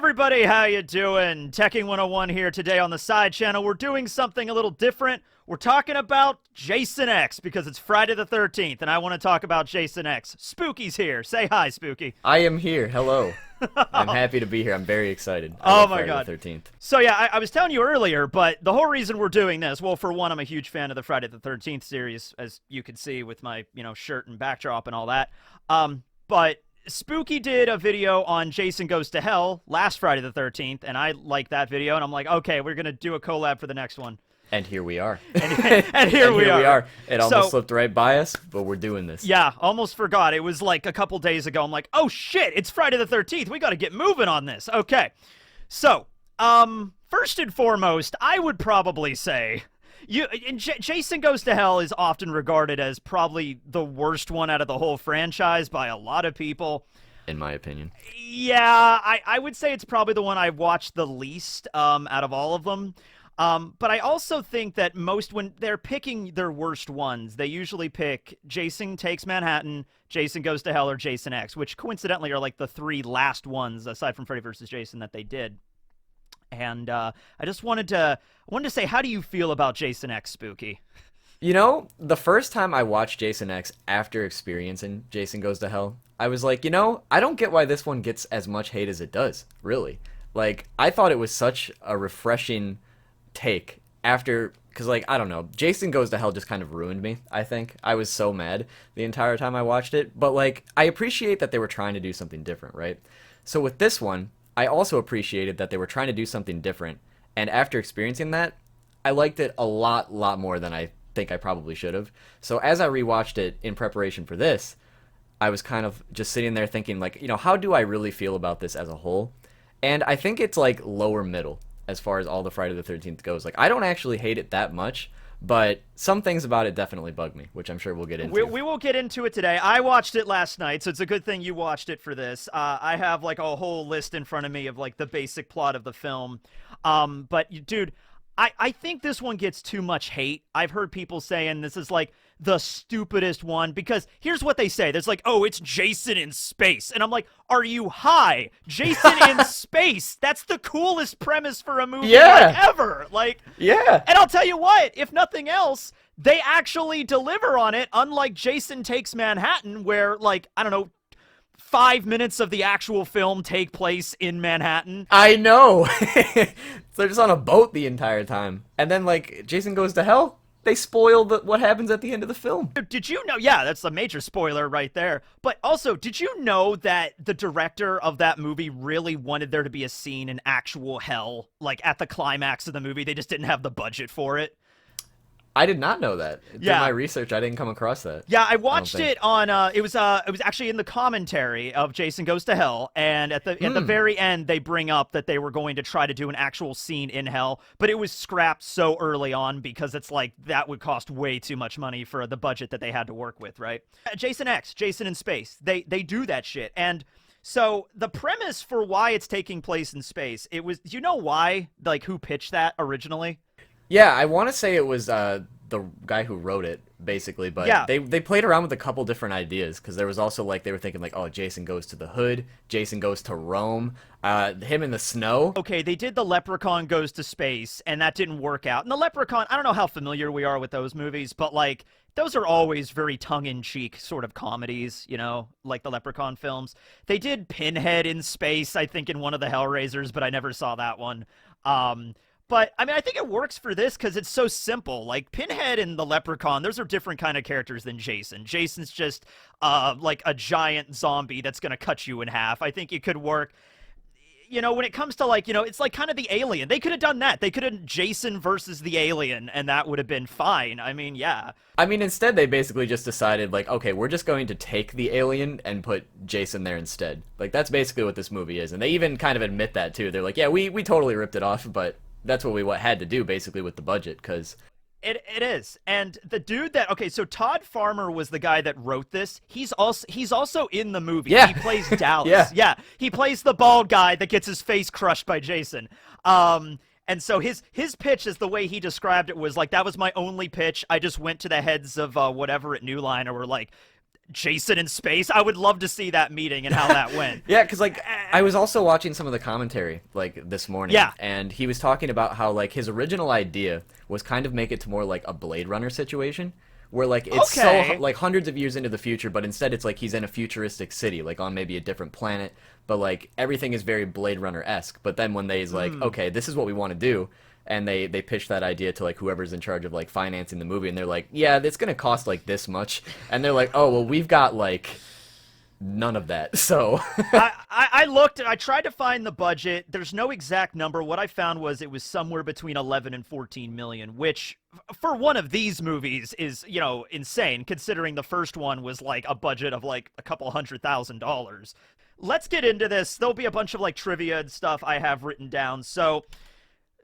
everybody, how you doing? Teching 101 here today on the side channel. We're doing something a little different. We're talking about Jason X because it's Friday the 13th, and I want to talk about Jason X. Spooky's here. Say hi, Spooky. I am here. Hello. I'm happy to be here. I'm very excited. Oh my God. Friday the 13th. So yeah, I was telling you earlier, but the whole reason we're doing this, well, for one, I'm a huge fan of the Friday the 13th series, as you can see with my, shirt and backdrop and all that. But Spooky did a video on Jason Goes to Hell last Friday the 13th, and I liked that video, and I'm like, okay, we're going to do a collab for the next one. And here we are. And here we are. It almost slipped right by us, but we're doing this. Yeah, almost forgot. It was like a couple days ago. I'm like, oh shit, it's Friday the 13th. We got to get moving on this. Okay. So, first and foremost, I would probably say Jason Goes to Hell is often regarded as probably the worst one out of the whole franchise by a lot of people. In my opinion. Yeah, I would say it's probably the one I've watched the least out of all of them. But I also think that when they're picking their worst ones, they usually pick Jason Takes Manhattan, Jason Goes to Hell, or Jason X, which coincidentally are like the three last ones, aside from Freddy vs. Jason, that they did. And I just wanted to say, how do you feel about Jason X, Spooky? You know, the first time I watched Jason X after experiencing Jason Goes to Hell, I was like, I don't get why this one gets as much hate as it does, really. Like, I thought it was such a refreshing take after, because like, I don't know, Jason Goes to Hell just kind of ruined me. I think I was so mad the entire time I watched it, but like, I appreciate that they were trying to do something different, right? So with this one, I also appreciated that they were trying to do something different, and after experiencing that, I liked it a lot more than I think I probably should have. So as I rewatched it in preparation for this, I was kind of just sitting there thinking like, how do I really feel about this as a whole? And I think it's like lower middle as far as all the Friday the 13th goes. Like, I don't actually hate it that much, but some things about it definitely bug me, which I'm sure we'll get into. We will get into it today. I watched it last night, so it's a good thing you watched it for this. I have, like, a whole list in front of me of, like, the basic plot of the film. But, dude, I think this one gets too much hate. I've heard people saying this is, like, the stupidest one, because here's what they say. There's like, oh, it's Jason in space. And I'm like, are you high? Jason in space. That's the coolest premise for a movie ever. Like, yeah. And I'll tell you what, if nothing else, they actually deliver on it, unlike Jason Takes Manhattan, where, like, I don't know, 5 minutes of the actual film take place in Manhattan. I know. They're just on a boat the entire time. And then, like, Jason Goes to Hell, they spoil what happens at the end of the film. Did you know? Yeah, that's a major spoiler right there. But also, did you know that the director of that movie really wanted there to be a scene in actual hell, like at the climax of the movie? They just didn't have the budget for it. I did not know that. Yeah. In my research, I didn't come across that. Yeah, I watched it on, it was actually in the commentary of Jason Goes to Hell, and at the very end, they bring up that they were going to try to do an actual scene in hell, but it was scrapped so early on because it's like, that would cost way too much money for the budget that they had to work with, right? Jason X, Jason in space, they do that shit, and so the premise for why it's taking place in space, do you know why, like, who pitched that originally? Yeah, I want to say it was the guy who wrote it, basically, but yeah. they played around with a couple different ideas, because there was also, like, they were thinking, like, oh, Jason Goes to the Hood, Jason Goes to Rome, him in the snow. Okay, they did the Leprechaun Goes to Space, and that didn't work out. And the Leprechaun, I don't know how familiar we are with those movies, but, like, those are always very tongue-in-cheek sort of comedies, like the Leprechaun films. They did Pinhead in space, I think, in one of the Hellraisers, but I never saw that one. But, I mean, I think it works for this because it's so simple. Like, Pinhead and the Leprechaun, those are different kind of characters than Jason. Jason's just, like, a giant zombie that's going to cut you in half. I think it could work. When it comes to, like, it's like kind of the Alien. They could have done that. They could have Jason versus the Alien, and that would have been fine. I mean, yeah. I mean, instead, they basically just decided, like, okay, we're just going to take the Alien and put Jason there instead. Like, that's basically what this movie is. And they even kind of admit that, too. They're like, yeah, we totally ripped it off, but that's what we had to do, basically, with the budget, because It is. And the dude that, okay, so Todd Farmer was the guy that wrote this. He's also in the movie. Yeah. He plays Dallas. Yeah. He plays the bald guy that gets his face crushed by Jason. And so his pitch, is the way he described it, was like, that was my only pitch. I just went to the heads of whatever at New Line and were like, Jason in space. I would love to see that meeting and how that went. Yeah, because like I was also watching some of the commentary like this morning, Yeah. and he was talking about how like his original idea was kind of make it to more like a Blade Runner situation, where like it's Okay. so like hundreds of years into the future, but instead it's like he's in a futuristic city, like on maybe a different planet, but like everything is very Blade Runner-esque. But then when they's like, okay, this is what we want to do, and they pitch that idea to like whoever's in charge of like financing the movie, and they're like, yeah, it's gonna cost like this much, and they're like, oh well, we've got like none of that, so I looked and I tried to find the budget. There's no exact number. What I found was it was somewhere between 11 and 14 million, which for one of these movies is, you know, insane considering the first one was like a budget of like a couple $100,000. Let's get into this. There'll be a bunch of like trivia and stuff I have written down. So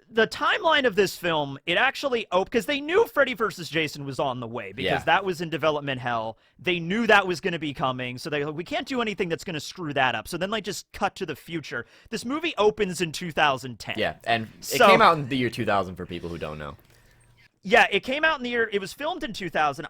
the timeline of this film, it actually because they knew Freddy vs. Jason was on the way because that was in development hell. They knew that was going to be coming, so they like, we can't do anything that's going to screw that up. So then they just cut to the future. This movie opens in 2010. yeah, and it came out in the year 2000 for people who don't know. Yeah, it came out in the year. It was filmed in 2000.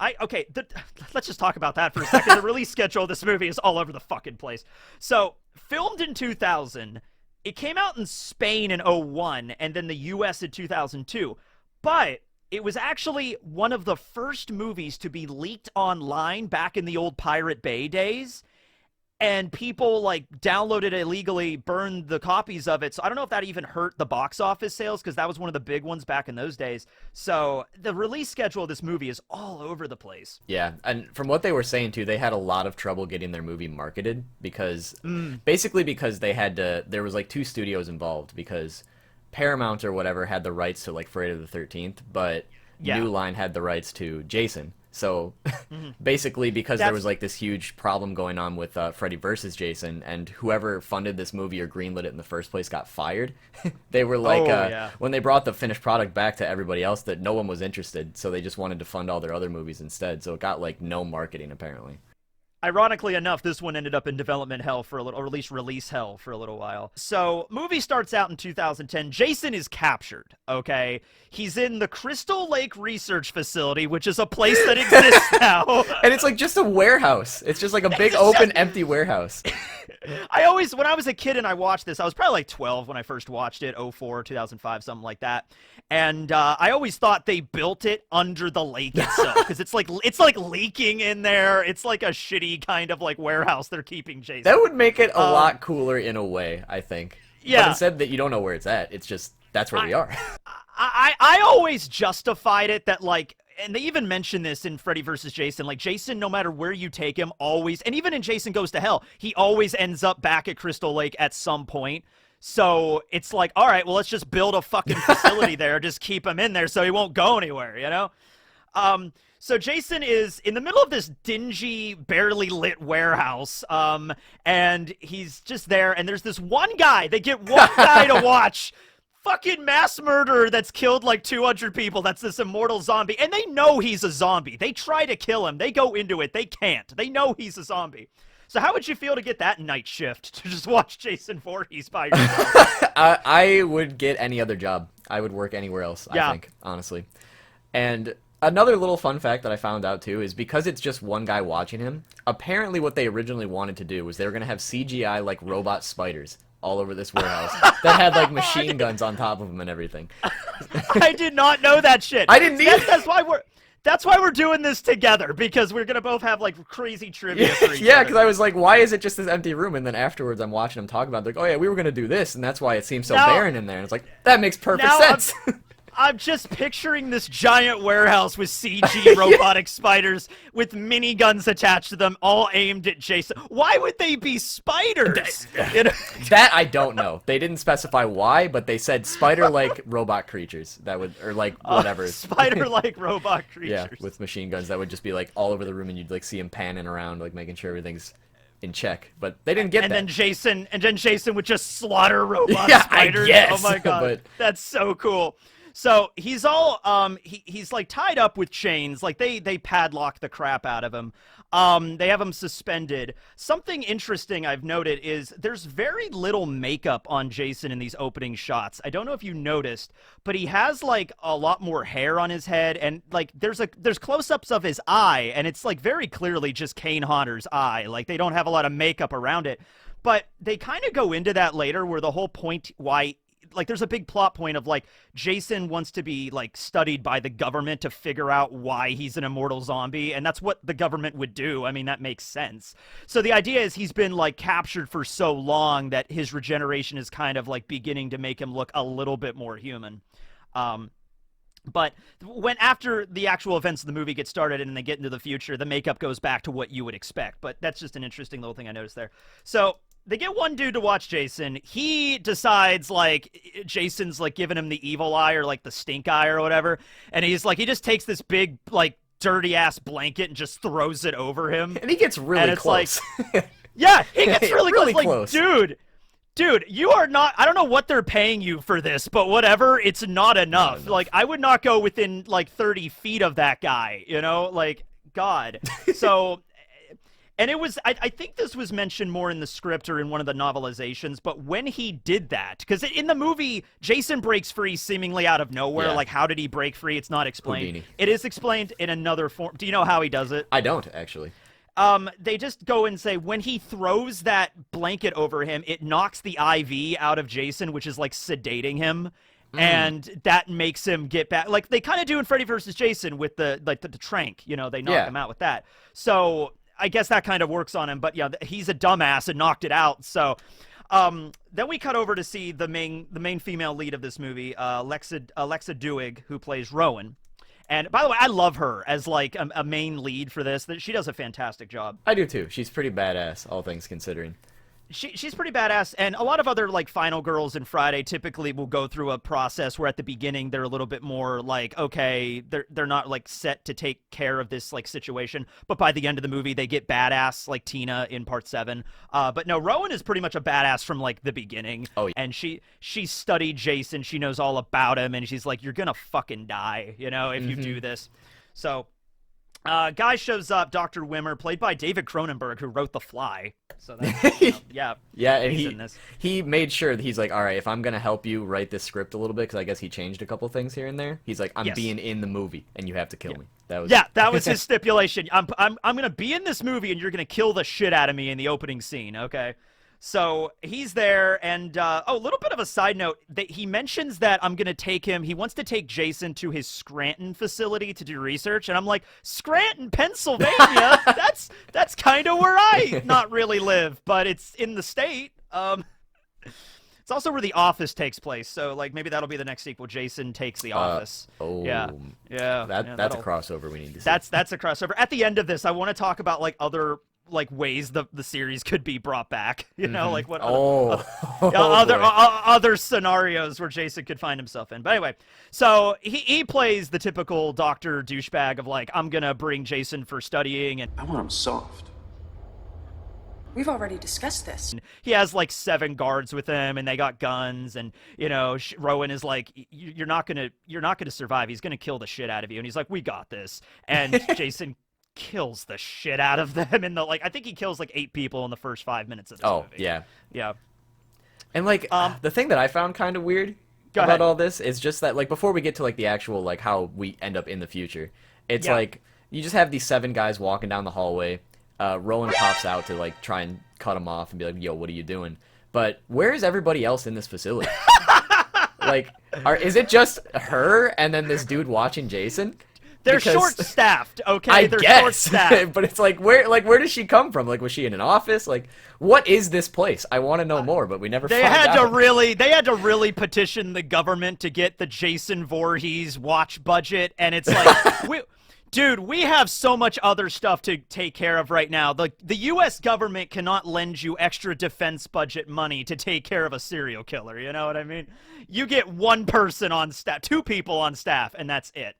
Let's just talk about that for a second. The release schedule of this movie is all over the fucking place. So filmed in 2000. It came out in Spain in 2001 and then the US in 2002. But it was actually one of the first movies to be leaked online back in the old Pirate Bay days. And people like downloaded it illegally, burned the copies of it. So I don't know if that even hurt the box office sales because that was one of the big ones back in those days. So the release schedule of this movie is all over the place. Yeah, and from what they were saying too, they had a lot of trouble getting their movie marketed because basically because they had to. There was like 2 studios involved because Paramount or whatever had the rights to like Friday the 13th, but New Line had the rights to Jason. So basically because there was like this huge problem going on with Freddy versus Jason, and whoever funded this movie or greenlit it in the first place got fired. They were like, when they brought the finished product back to everybody else, that no one was interested, so they just wanted to fund all their other movies instead. So it got like no marketing apparently. Ironically enough, this one ended up in development hell for a little, or at least release hell for a little while. So, movie starts out in 2010. Jason is captured, okay? He's in the Crystal Lake Research Facility, which is a place that exists now. And it's like just a warehouse. It's just like a big open empty warehouse. When I was a kid and I watched this, I was probably like 12 when I first watched it, 04, 2005, something like that. And I always thought they built it under the lake itself because it's like leaking in there. It's like a shitty kind of like warehouse they're keeping Jason. That would make it a lot cooler in a way, I think. Yeah. But instead that you don't know where it's at, it's just that's where we are. I always justified it that like, and they even mention this in Freddy vs. Jason, like Jason, no matter where you take him, always, and even in Jason Goes to Hell, he always ends up back at Crystal Lake at some point. So it's like, all right, well, let's just build a fucking facility there, just keep him in there so he won't go anywhere, you know? So Jason is in the middle of this dingy, barely lit warehouse, and he's just there, and there's this one guy, they get one guy to watch fucking mass murderer that's killed like 200 people. That's this immortal zombie. And they know he's a zombie. They try to kill him. They go into it. They can't. They know he's a zombie. So how would you feel to get that night shift to just watch Jason Voorhees by yourself? I would get any other job. I would work anywhere else, I think, honestly. And another little fun fact that I found out, too, is because it's just one guy watching him, apparently what they originally wanted to do was they were going to have CGI, like, robot spiders all over this warehouse that had like machine guns on top of them and everything. I did not know that shit. I didn't either. That's why we're doing this together, because we're gonna both have like crazy trivia for each yeah, other. because I was like, why is it just this empty room? And then afterwards I'm watching them talk about it, like, oh yeah, we were gonna do this, and that's why it seems so barren in there. And it's like, that makes perfect sense. I'm just picturing this giant warehouse with CG robotic spiders with miniguns attached to them, all aimed at Jason. Why would they be spiders? That I don't know. They didn't specify why, but they said spider-like robot creatures that would, or like whatever. Spider-like robot creatures. Yeah, with machine guns that would just be like all over the room, and you'd like see them panning around, like making sure everything's in check. But they didn't get that. And then Jason would just slaughter robot spiders. I guess, oh my god, that's so cool. So he's all he's like tied up with chains, like they padlock the crap out of him. They have him suspended. Something interesting I've noted is there's very little makeup on Jason in these opening shots. I don't know if you noticed, but he has like a lot more hair on his head, and like there's close-ups of his eye, and it's like very clearly just Kane Hodder's eye. Like they don't have a lot of makeup around it. But they kind of go into that later where the whole point why like there's a big plot point of like Jason wants to be like studied by the government to figure out why he's an immortal zombie, and that's what the government would do. I mean, that makes sense. So the idea is he's been like captured for so long that his regeneration is kind of like beginning to make him look a little bit more human. But when after the actual events of the movie get started and they get into the future, the makeup goes back to what you would expect. But that's just an interesting little thing I noticed there. So they get one dude to watch Jason. He decides, like, Jason's, like, giving him the evil eye or, like, the stink eye or whatever. And he's, like, he just takes this big, like, dirty-ass blanket and just throws it over him. And he gets really close. Like, yeah, he gets really, really close. Like, dude, you are not, I don't know what they're paying you for this, but whatever, it's not enough. Like, I would not go within, like, 30 feet of that guy, you know? Like, God. So... And it was, I think this was mentioned more in the script or in one of the novelizations, but when he did that, because in the movie, Jason breaks free seemingly out of nowhere. Yeah. Like, how did he break free? It's not explained. Houdini. It is explained in another form. Do you know how he does it? I don't, actually. They just go and say when he throws that blanket over him, it knocks the IV out of Jason, which is like sedating him. And that makes him get back, like they kind of do in Freddy vs. Jason with the trank, you know, they knock him out with that. So I guess that kind of works on him, but yeah, he's a dumbass and knocked it out. So then we cut over to see the main female lead of this movie, Alexa Duig, who plays Rowan. And by the way, I love her as like a main lead for this. She does a fantastic job. I do too. She's pretty badass, all things considering. She's pretty badass, and a lot of other like final girls in Friday typically will go through a process where at the beginning they're a little bit more like, okay, they're not like set to take care of this like situation, but by the end of the movie they get badass like Tina in part 7. But no, Rowan is pretty much a badass from like the beginning. Oh, yeah. And she studied Jason, she knows all about him, and she's like, you're gonna fucking die, you know, if you do this. So guy shows up, Dr. Wimmer, played by David Cronenberg, who wrote The Fly. So that's, yeah, and he made sure that he's like, all right, if I'm gonna help you write this script a little bit, because I guess he changed a couple things here and there. He's like, I'm being in the movie, and you have to kill me. That was his stipulation. I'm gonna be in this movie, and you're gonna kill the shit out of me in the opening scene. Okay. So he's there, and a little bit of a side note, that he mentions that I'm going to take him, he wants to take Jason to his Scranton facility to do research, and I'm like, Scranton, Pennsylvania? that's kind of where I not really live, but it's in the state. It's also where The Office takes place, so like maybe that'll be the next sequel, Jason Takes the Office. That's a crossover we need to see. That's a crossover. At the end of this, I want to talk about like other like ways the series could be brought back, you know, like what other scenarios where Jason could find himself in. But anyway, so he plays the typical doctor douchebag of like, I'm gonna bring Jason for studying, and I want him soft. We've already discussed this. He has like 7 guards with him, and they got guns, and you know, Rowan is like, you're not gonna survive. He's gonna kill the shit out of you, and he's like, we got this. And Jason kills the shit out of them in the like, I think he kills like 8 people in the first 5 minutes of this movie. Yeah. And like the thing that I found kind of weird about all this is just that like before we get to like the actual like how we end up in the future, it's like you just have these 7 guys walking down the hallway. Rowan pops out to like try and cut him off and be like, yo, what are you doing? But where is everybody else in this facility? Like, is it just her and then this dude watching Jason? They're short-staffed, okay? I They're guess. Short-staffed. But it's like where does she come from? Like, was she in an office? Like, what is this place? I want to know more, but we never find out. They had to really petition the government to get the Jason Voorhees watch budget, and it's like, dude, we have so much other stuff to take care of right now. The U.S. government cannot lend you extra defense budget money to take care of a serial killer, you know what I mean? You get 1 person on staff, 2 people on staff, and that's it.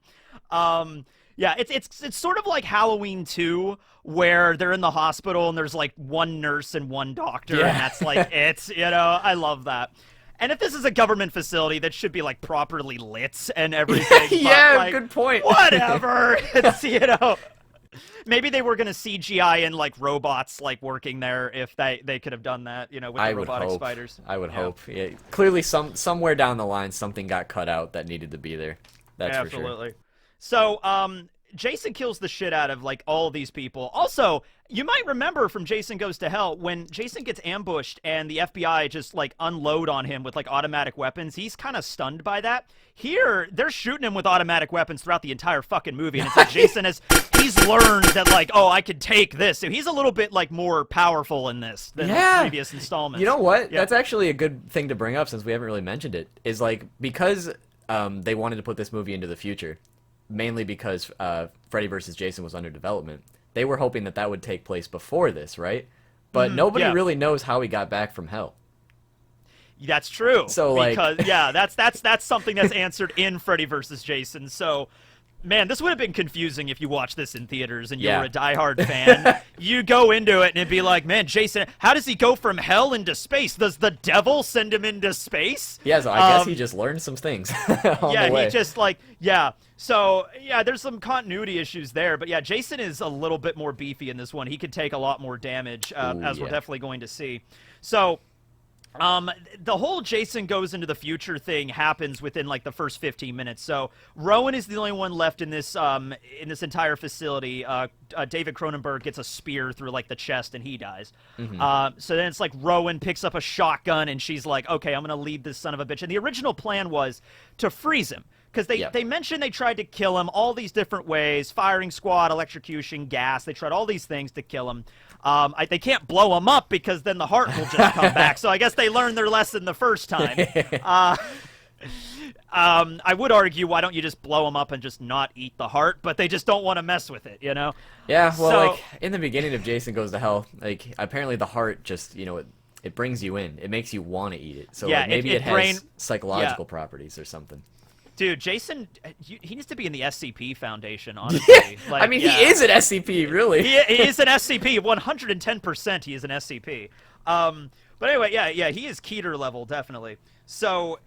Yeah, it's sort of like Halloween 2, where they're in the hospital and there's like 1 nurse and 1 doctor, and that's like it, you know? I love that. And if this is a government facility, that should be like properly lit and everything. Yeah, but, like, good point. Whatever. It's, you know. Maybe they were going to CGI in like robots like working there if they could have done that, with the robotic spiders. I would hope. Yeah, clearly somewhere down the line something got cut out that needed to be there. That's for sure. Absolutely. So, Jason kills the shit out of like all these people. Also, you might remember from Jason Goes to Hell when Jason gets ambushed and the FBI just like unload on him with like automatic weapons. He's kind of stunned by that. Here, they're shooting him with automatic weapons throughout the entire fucking movie, and it's like he's learned that like, oh, I could take this. So he's a little bit like more powerful in this than the previous installments. You know what? Yeah. That's actually a good thing to bring up since we haven't really mentioned it. Is like because they wanted to put this movie into the future, mainly because Freddy vs. Jason was under development. They were hoping that would take place before this, right? But nobody really knows how he got back from hell. That's true. So because that's something that's answered in Freddy vs. Jason. So, man, this would have been confusing if you watched this in theaters and you were a diehard fan. You go into it and it'd be like, man, Jason, how does he go from hell into space? Does the devil send him into space? Yeah, so I guess he just learned some things on the way. He just So, there's some continuity issues there. But, Jason is a little bit more beefy in this one. He could take a lot more damage, as we're definitely going to see. So, the whole Jason Goes into the future thing happens within, like, the first 15 minutes. So, Rowan is the only one left in this entire facility. David Cronenberg gets a spear through, like, the chest, and he dies. So then it's like Rowan picks up a shotgun, and she's like, okay, I'm going to lead this son of a bitch. And the original plan was to freeze him. Because they mentioned they tried to kill him all these different ways, firing squad, electrocution, gas. They tried all these things to kill him. They can't blow him up because then the heart will just come back. So I guess they learned their lesson the first time. I would argue, why don't you just blow him up and just not eat the heart? But they just don't want to mess with it, Yeah, well, like, in the beginning of Jason Goes to Hell, like, apparently the heart just, it brings you in. It makes you want to eat it. So like, maybe it has psychological properties or something. Dude, Jason, he needs to be in the SCP Foundation, honestly. Like, I mean, he is an SCP, really. He is an SCP. 110% he is an SCP. But anyway, he is Keter level, definitely. So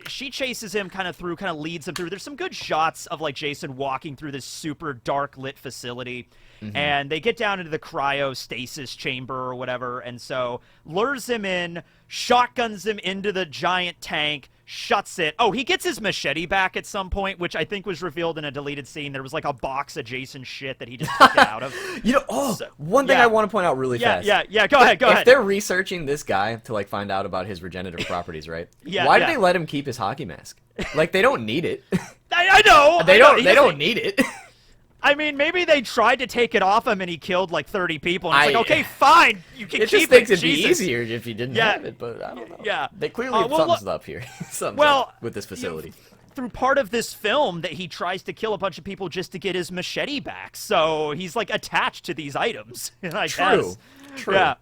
she chases him kind of leads him through. There's some good shots of like Jason walking through this super dark lit facility. And they get down into the cryostasis chamber or whatever, and so lures him in, shotguns him into the giant tank, shuts it. Oh, he gets his machete back at some point, which I think was revealed in a deleted scene. There was like a box of Jason shit that he just took it out of. One thing I want to point out really fast. Go ahead. If they're researching this guy to like find out about his regenerative properties, right? Why did they let him keep his hockey mask? Like, they don't need it. I know. They don't need it. I mean, maybe they tried to take it off him and he killed like 30 people. And it's like, okay, fine, you can keep it. It just thinks it'd be easier if you didn't have it, but I don't know. Yeah. They clearly something's up here. Something's up with this facility. Through part of this film that he tries to kill a bunch of people just to get his machete back. So he's like attached to these items. True. Yeah.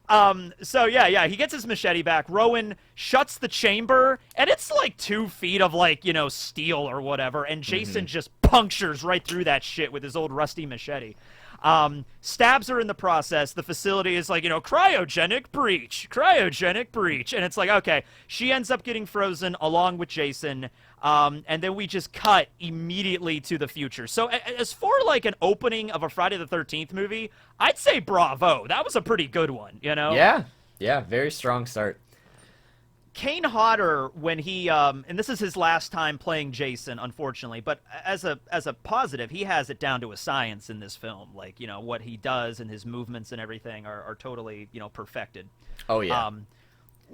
He gets his machete back. Rowan shuts the chamber, and it's like 2 feet of like, steel or whatever, and Jason just punctures right through that shit with his old rusty machete. Stabs her in the process. The facility is like, cryogenic breach, and it's like, okay, she ends up getting frozen along with Jason. And then we just cut immediately to the future. So as for like an opening of a Friday the 13th movie, I'd say bravo. That was a pretty good one, Yeah, very strong start. Kane Hodder, when he and this is his last time playing Jason, unfortunately, but as a positive, he has it down to a science in this film. Like, what he does and his movements and everything are totally, perfected. Oh yeah.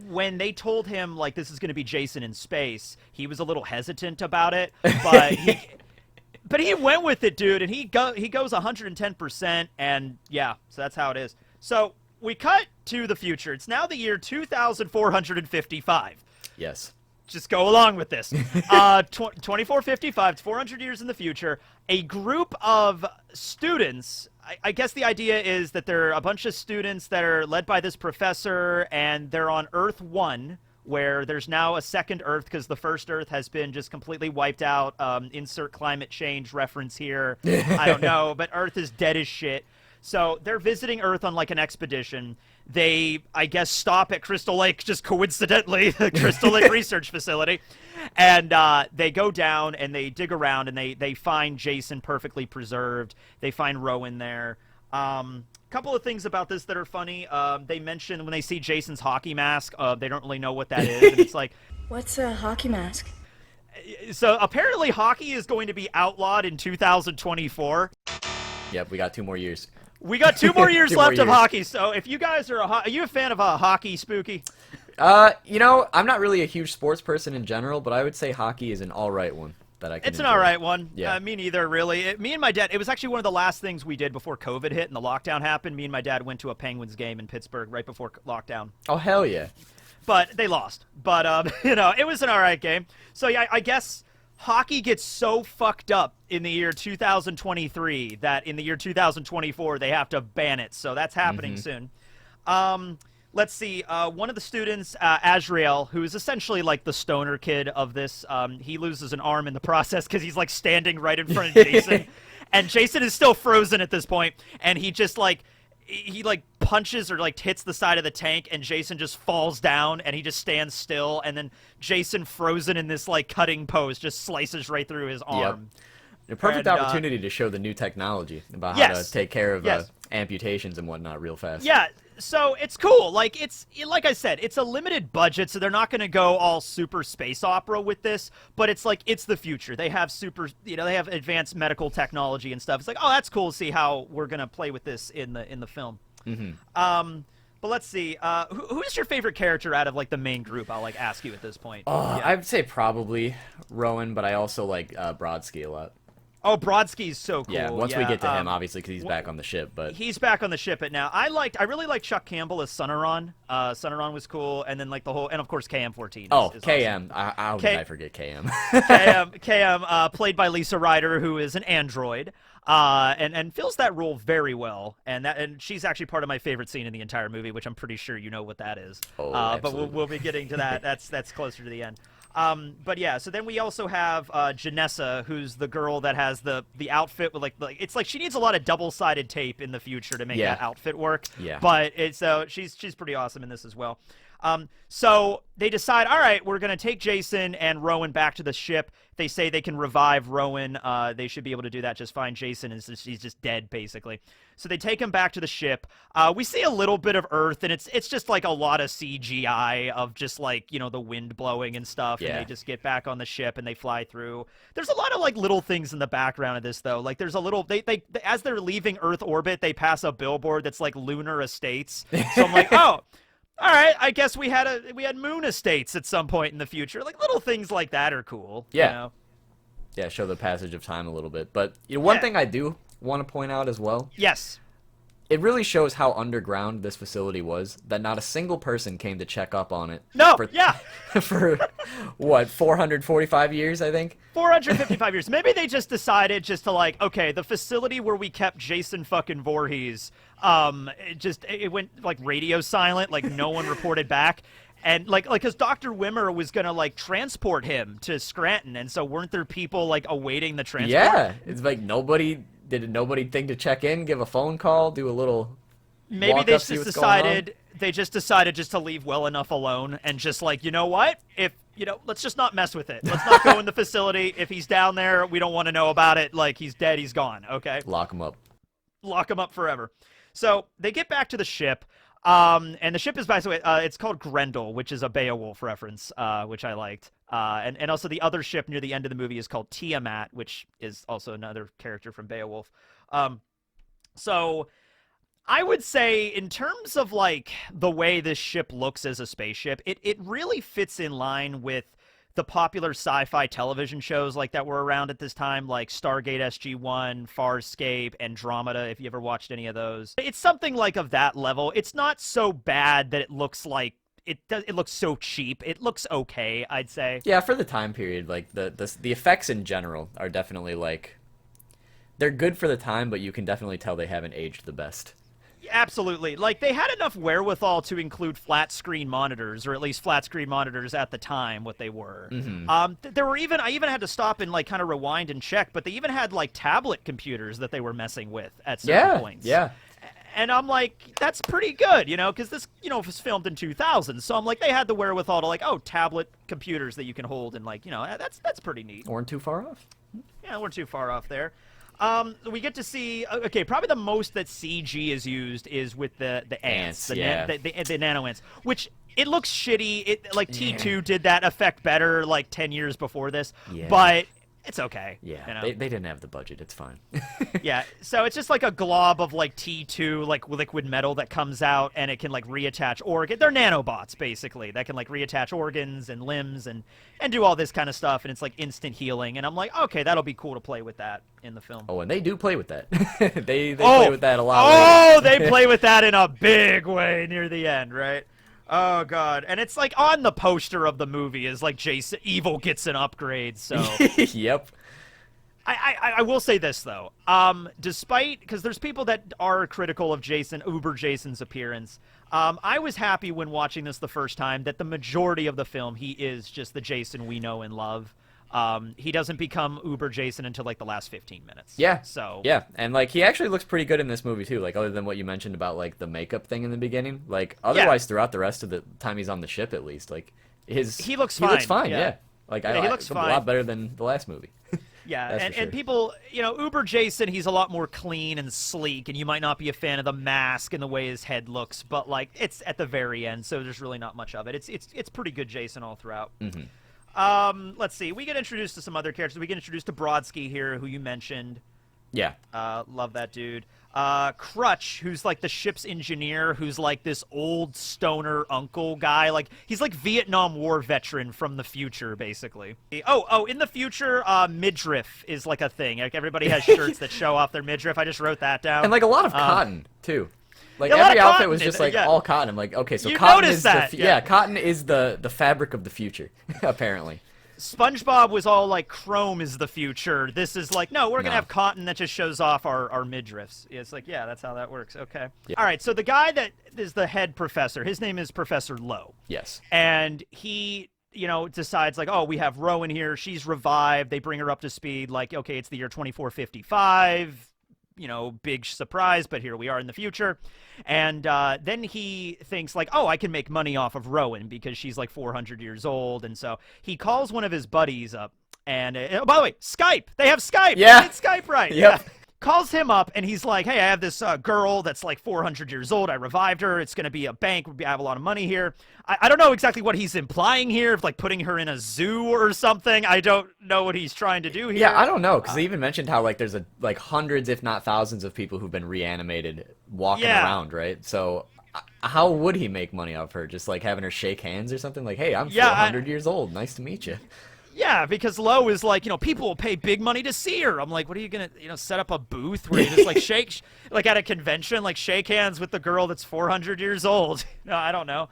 When they told him like this is going to be Jason in space, he was a little hesitant about it, but he went with it, dude, and he goes 110%, and so that's how it is. So we cut to the future. It's now the year 2455. Yes. Just go along with this. 2455, it's 400 years in the future. A group of students, I guess the idea is that there are a bunch of students that are led by this professor, and they're on Earth 1, where there's now a second Earth because the first Earth has been just completely wiped out. Insert climate change reference here. I don't know, but Earth is dead as shit. So they're visiting Earth on like an expedition. they, I guess, stop at Crystal Lake, just coincidentally, the Crystal Lake Research Facility. And they go down and they dig around and they find Jason perfectly preserved. They find Rowan there. Couple of things about this that are funny. They mention when they see Jason's hockey mask, they don't really know what that is. And it's like, What's a hockey mask? so apparently hockey is going to be outlawed in 2024. Yep, we got 2 more years. We got 2 more years 2 more left of years. hockey. So if you guys are are you a fan of hockey, Spooky? You know, I'm not really a huge sports person in general, but I would say hockey is an alright one that I can It's an enjoy. alright one. Yeah. Me neither, really. Me and my dad, it was actually one of the last things we did before COVID hit and the lockdown happened. Me and my dad went to a Penguins game in Pittsburgh right before lockdown. Oh, hell yeah. But they lost. But, you know, it was an alright game. So, yeah, I guess hockey gets so fucked up in the year 2023 that in the year 2024 they have to ban it. So that's happening soon. Let's see. One of the students, Azrael, who is essentially like the stoner kid of this, he loses an arm in the process because he's like standing right in front of Jason. And Jason is still frozen at this point, and he just like he like punches or like hits the side of the tank, and Jason just falls down and he just stands still, and then Jason, frozen in this like cutting pose, just slices right through his arm. A perfect And, opportunity to show the new technology about how Yes. to take care of Yes. amputations and whatnot real fast. Yeah, so it's cool. Like like I said, it's a limited budget, so they're not going to go all super space opera with this. But it's like it's the future. They have they have advanced medical technology and stuff. It's like, oh, that's cool to see how we're going to play with this in the film. But let's see. Who is your favorite character out of like the main group? I'll like ask you at this point. I'd say probably Rowan, but I also like Brodsky a lot. Oh, Brodsky's so cool. Yeah, once we get to him, obviously, because he's back on the ship. But he's back on the ship now. I really liked Chuck Campbell as Sonoran. Sonoran was cool, and then like the whole, and of course KM-14. Is KM. awesome. How did I forget KM? KM, played by Lisa Ryder, who is an android, and fills that role very well. And she's actually part of my favorite scene in the entire movie, which I'm pretty sure you know what that is. Oh, but absolutely. we'll be getting to that. That's closer to the end. But yeah, so then we also have Janessa, who's the girl that has the outfit with like it's like she needs a lot of double-sided tape in the future to make that outfit work. Yeah. But it's she's pretty awesome in this as well. So they decide, all right, we're going to take Jason and Rowan back to the ship. They say they can revive Rowan. They should be able to do that just fine. Jason he's just dead, basically. So they take him back to the ship. We see a little bit of Earth, and it's just like a lot of CGI of just like, you know, the wind blowing and stuff. Yeah. And they just get back on the ship and they fly through. There's a lot of like little things in the background of this, though. Like there's a little, they as they're leaving Earth orbit, they pass a billboard that's like Lunar Estates. So I'm like, oh. All right, I guess we had moon estates at some point in the future. Like little things like that are cool. Yeah. You know? Yeah, show the passage of time a little bit. But one thing I do want to point out as well. Yes. It really shows how underground this facility was, that not a single person came to check up on it. No, For, what, 445 years, I think? 455 years. Maybe they just decided just to like, okay, the facility where we kept Jason fucking Voorhees, it went like radio silent, like no one reported back. And like, cause Dr. Wimmer was gonna like transport him to Scranton, and so weren't there people like awaiting the transport? Yeah, it's like nobody think to check in, give a phone call, do a little Maybe walk they up, just see what's going on? decided just to leave well enough alone and just like, you know what? Let's just not mess with it. Let's not go in the facility. If he's down there, we don't want to know about it. Like he's dead, he's gone. Okay. Lock him up. Lock him up forever. So they get back to the ship. And the ship is, by the way, it's called Grendel, which is a Beowulf reference, which I liked. And also the other ship near the end of the movie is called Tiamat, which is also another character from Beowulf. So I would say in terms of like the way this ship looks as a spaceship, it really fits in line with the popular sci-fi television shows like that were around at this time, like Stargate SG-1, Farscape, Andromeda, if you ever watched any of those. It's something like of that level. It's not so bad that it looks like it looks so cheap. It looks okay, I'd say. Yeah, for the time period, like the effects in general are definitely like they're good for the time, but you can definitely tell they haven't aged the best. Absolutely. Like, they had enough wherewithal to include flat screen monitors, or at least flat screen monitors at the time, what they were. There were I even had to stop and, like, kind of rewind and check, but they even had, like, tablet computers that they were messing with at certain points. Yeah. And I'm like, that's pretty good, you know, because this, you know, was filmed in 2000. So I'm like, they had the wherewithal to like, oh, tablet computers that you can hold, and like, you know, that's pretty neat. Weren't too far off. Yeah, we're too far off there. We get to see, okay, probably the most that CG is used is with the ants, the nano ants, which it looks shitty. It like T2 did that effect better like 10 years before this, but it's okay. Yeah, you know? they didn't have the budget. It's fine. Yeah, so it's just like a glob of like T2, like liquid metal that comes out, and it can like reattach organ. They're nanobots basically that can like reattach organs and limbs and do all this kind of stuff, and it's like instant healing. And I'm like, okay, that'll be cool to play with that in the film. Oh, and they do play with that. they play with that a lot. Oh, they play with that in a big way near the end, right? Oh god, and it's like on the poster of the movie is like Jason Evil gets an upgrade. So yep. I will say this though, despite because there's people that are critical of Jason's appearance. I was happy when watching this the first time that the majority of the film he is just the Jason we know and love. He doesn't become Uber Jason until like the last 15 minutes. Yeah. So yeah, and like he actually looks pretty good in this movie too. Like other than what you mentioned about like the makeup thing in the beginning, like otherwise throughout the rest of the time he's on the ship, at least like he looks fine. He looks fine. Yeah. Like he looks fine. A lot better than the last movie. Yeah, and people, you know, Uber Jason, he's a lot more clean and sleek, and you might not be a fan of the mask and the way his head looks, but like it's at the very end, so there's really not much of it. It's pretty good Jason all throughout. Let's see. We get introduced to some other characters. We get introduced to Brodsky here, who you mentioned. Yeah. Love that dude. Crutch, who's like the ship's engineer, who's like this old stoner uncle guy. Like he's like Vietnam War veteran from the future, basically. Oh, in the future, midriff is like a thing. Like everybody has shirts that show off their midriff. I just wrote that down. And like a lot of cotton too. Like every outfit was just like all cotton. I'm like, okay, so cotton is cotton is the fabric of the future, apparently. SpongeBob was all like chrome is the future. This is like, no, we're gonna have cotton that just shows off our midriffs. It's like, yeah, that's how that works. Okay. Yeah. All right, so the guy that is the head professor, his name is Professor Lowe. Yes. And he, you know, decides like, oh, we have Rowan here. She's revived. They bring her up to speed. Like, okay, it's the year 2455. You know, big surprise, but here we are in the future. And then he thinks like, oh, I can make money off of Rowan because she's like 400 years old. And so he calls one of his buddies up. And by the way, Skype. They have Skype. Yeah. They did Skype right. Yep. Yeah. Calls him up, and he's like, hey, I have this girl that's like 400 years old. I revived her. It's going to be a bank. I have a lot of money here. I don't know exactly what he's implying here, if like putting her in a zoo or something. I don't know what he's trying to do here. Yeah, I don't know, because they even mentioned how like there's like hundreds, if not thousands of people who've been reanimated walking around, right? So how would he make money off her? Just like having her shake hands or something? Like, hey, I'm 400 years old. Nice to meet you. Yeah, because Lowe is like, you know, people will pay big money to see her. I'm like, what are you gonna, you know, set up a booth where you just like shake, like at a convention, like shake hands with the girl that's 400 years old? No, I don't know.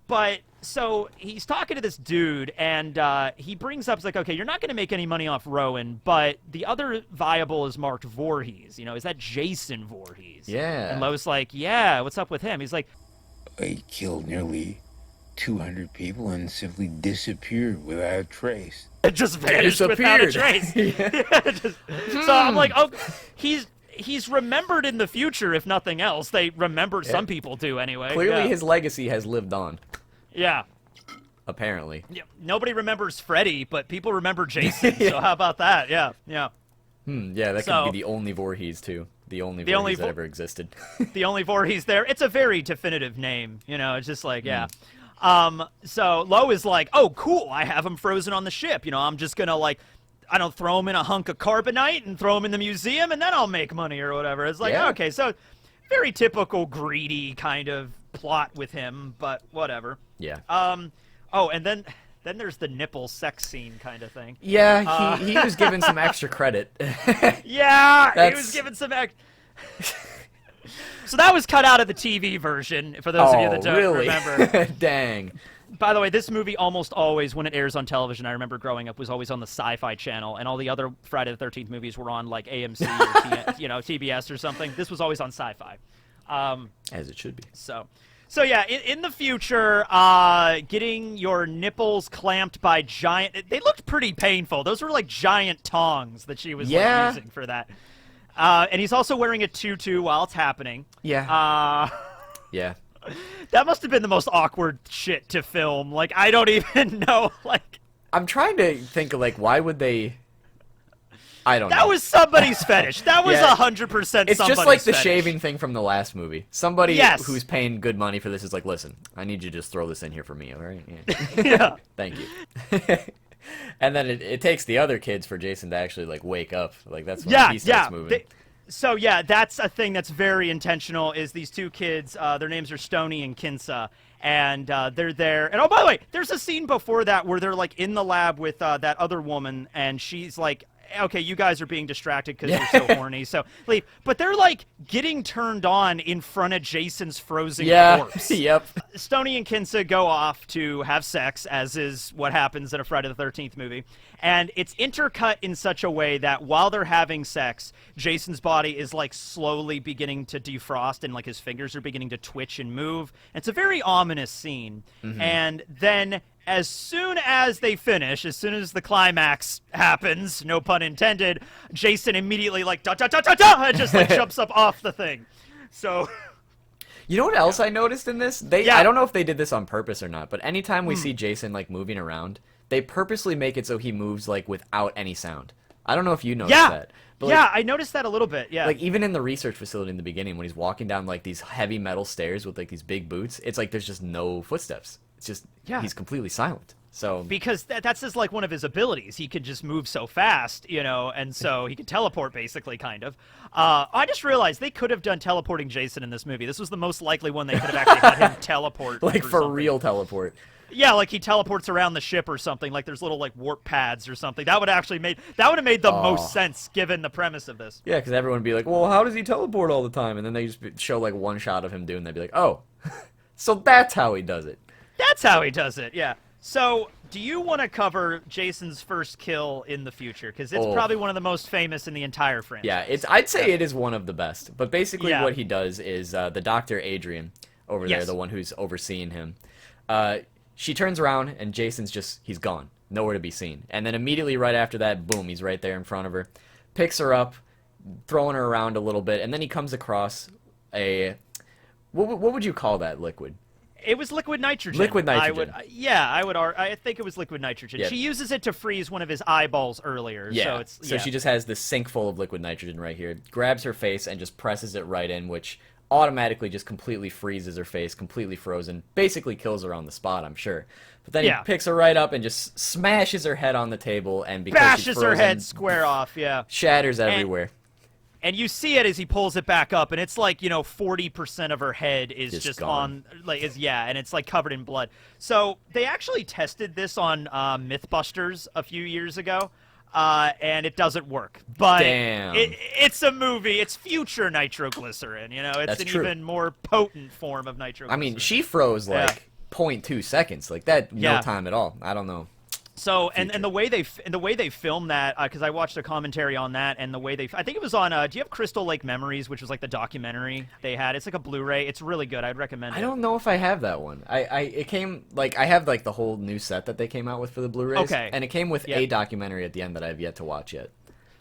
But so he's talking to this dude, and he brings up, it's like, okay, you're not gonna make any money off Rowan, but the other viable is marked Voorhees. You know, is that Jason Voorhees? Yeah. And Lowe's like, yeah, what's up with him? He's like, he killed nearly 200 people and simply disappeared without a trace. It just vanished without a trace. So I'm like, oh, he's remembered in the future, if nothing else. They remember, some people do anyway. Clearly his legacy has lived on. Yeah. Apparently. Yeah. Nobody remembers Freddy, but people remember Jason. So how about that? Yeah. Yeah. Yeah, that could be the only Voorhees, too. The only Voorhees that ever existed. The only Voorhees there. It's a very definitive name. You know, it's just like, yeah. So Lowe is like, oh, cool, I have him frozen on the ship. You know, I'm just gonna like, I don't throw him in a hunk of carbonite and throw him in the museum, and then I'll make money or whatever. It's like, okay, so very typical greedy kind of plot with him, but whatever. Yeah. Oh, and then there's the nipple sex scene kind of thing. Yeah, he was given some extra credit. Yeah, he was given some extra. So that was cut out of the TV version, for those of you that don't remember. Dang. By the way, this movie almost always, when it airs on television, I remember growing up, was always on the Sci-Fi Channel, and all the other Friday the 13th movies were on, like, AMC or you know, TBS or something. This was always on Sci-Fi. As it should be. So yeah, in the future, getting your nipples clamped by giant... They looked pretty painful. Those were, like, giant tongs that she was like, using for that. And he's also wearing a tutu while it's happening. Yeah. Yeah. That must have been the most awkward shit to film. Like, I don't even know. Like, I'm trying to think of, like, why would they... I don't know. that was somebody's fetish. That was Yeah. 100% somebody's It's just like the fetish. shaving thing from the last movie. Somebody Yes. who's paying good money for this is like, listen, I need you to just throw this in here for me, all right? Yeah. Yeah. Thank you. And then it takes the other kids for Jason to actually, like, wake up. Like, that's when he starts moving. So, yeah, that's a thing that's very intentional, is these two kids, their names are Stoney and Kinsa, and they're there. And, oh, by the way, there's a scene before that where they're, like, in the lab with that other woman, and she's like, okay, you guys are being distracted because you're so horny, so leave. But they're, like, getting turned on in front of Jason's frozen corpse. Yep. Stoney and Kinsa go off to have sex, as is what happens in a Friday the 13th movie. And it's intercut in such a way that while they're having sex, Jason's body is, like, slowly beginning to defrost, and, like, his fingers are beginning to twitch and move. It's a very ominous scene. And then, as soon as they finish, as soon as the climax happens, no pun intended, Jason immediately, like, da-da-da-da-da, and just, like, jumps up off the thing. So... You know what else I noticed in this? I don't know if they did this on purpose or not, but anytime we see Jason, like, moving around, they purposely make it so he moves, like, without any sound. I don't know if you noticed that. But, yeah, like, I noticed that a little bit, yeah. like, even in the research facility in the beginning, when he's walking down, like, these heavy metal stairs with, like, these big boots, it's like there's just no footsteps. It's just, he's completely silent. So because that's just, like, one of his abilities. He could just move so fast, you know, and so he could teleport, basically, kind of. I just realized they could have done teleporting Jason in this movie. This was the most likely one they could have actually had him teleport. like, for something. real teleport. Yeah, like he teleports around the ship or something. Like there's little, like, warp pads or something. That would have made the most sense given the premise of this. Yeah, because everyone would be like, well, how does he teleport all the time? And then they just show, like, one shot of him doing that. They'd be like, oh, so that's how he does it. That's how he does it, yeah. So, do you want to cover Jason's first kill in the future? Because it's probably one of the most famous in the entire franchise. Yeah, I'd say it is one of the best. But basically what he does is the Dr. Adrian over there, the one who's overseeing him, she turns around and Jason's he's gone. Nowhere to be seen. And then immediately right after that, boom, he's right there in front of her. Picks her up, throwing her around a little bit, and then he comes across a... What would you call that liquid? It was liquid nitrogen. Liquid nitrogen. I think it was liquid nitrogen. Yeah. She uses it to freeze one of his eyeballs earlier. Yeah. So she just has this sink full of liquid nitrogen right here, grabs her face and just presses it right in, which automatically just completely freezes her face, completely frozen, basically kills her on the spot, I'm sure. But then he picks her right up and just smashes her head on the table, and because bashes she's frozen, her head square off, shatters everywhere. And you see it as he pulls it back up, and it's like, 40% of her head is just gone. and it's like covered in blood. So they actually tested this on Mythbusters a few years ago, and it doesn't work. But Damn. It's a movie. It's future nitroglycerin. It's That's an true. even more potent form of nitroglycerin. I mean, she froze like 0.2 seconds, like that, no Yeah. time at all. I don't know. So and the way they filmed that, because I watched a commentary on that, and the way I think it was on. Do you have Crystal Lake Memories, which was like the documentary they had? It's like a Blu-ray. It's really good. I'd recommend it. I don't know if I have that one. It came like I have like the whole new set that they came out with for the Blu-rays. Okay. And it came with a documentary at the end that I have yet to watch yet.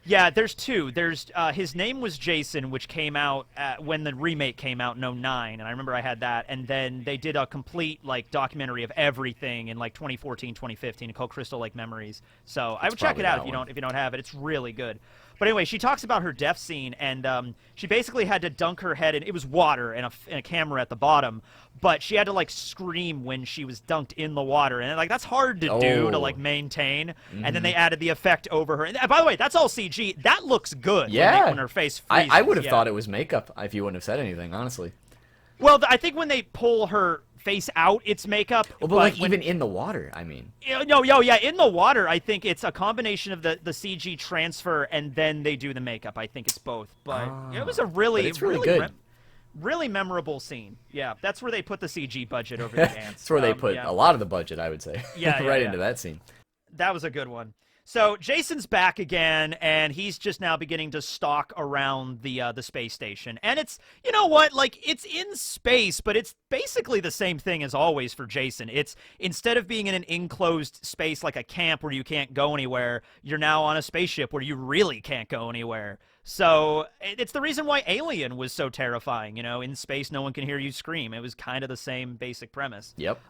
Yeah, there's two. There's His Name Was Jason, which came out when the remake came out in 2009, and I remember I had that. And then they did a complete like documentary of everything in like 2014, 2015 called Crystal Lake Memories. So I would check it out if you don't have it. It's really good. But anyway, she talks about her death scene, and she basically had to dunk her head in. It was water and a camera at the bottom, but she had to like scream when she was dunked in the water, and like that's hard to do to like maintain. And then they added the effect over her. And by the way, that's all CG. That looks good. Yeah, when her face freezes. I would have thought it was makeup if you wouldn't have said anything, honestly. Well, I think when they pull her face out, it's makeup. Well, but like even in the water, I mean. No, in the water, I think it's a combination of the CG transfer and then they do the makeup. I think it's both. But it was a really good. Really memorable scene. Yeah, that's where they put the CG budget over the ants. That's where they put a lot of the budget, I would say. Yeah, right into that scene. That was a good one. So Jason's back again, and he's just now beginning to stalk around the space station. And it's, you know what, like, it's in space, but it's basically the same thing as always for Jason. It's, instead of being in an enclosed space like a camp where you can't go anywhere, you're now on a spaceship where you really can't go anywhere. So it's the reason why Alien was so terrifying. You know, in space, no one can hear you scream. It was kind of the same basic premise. Yep.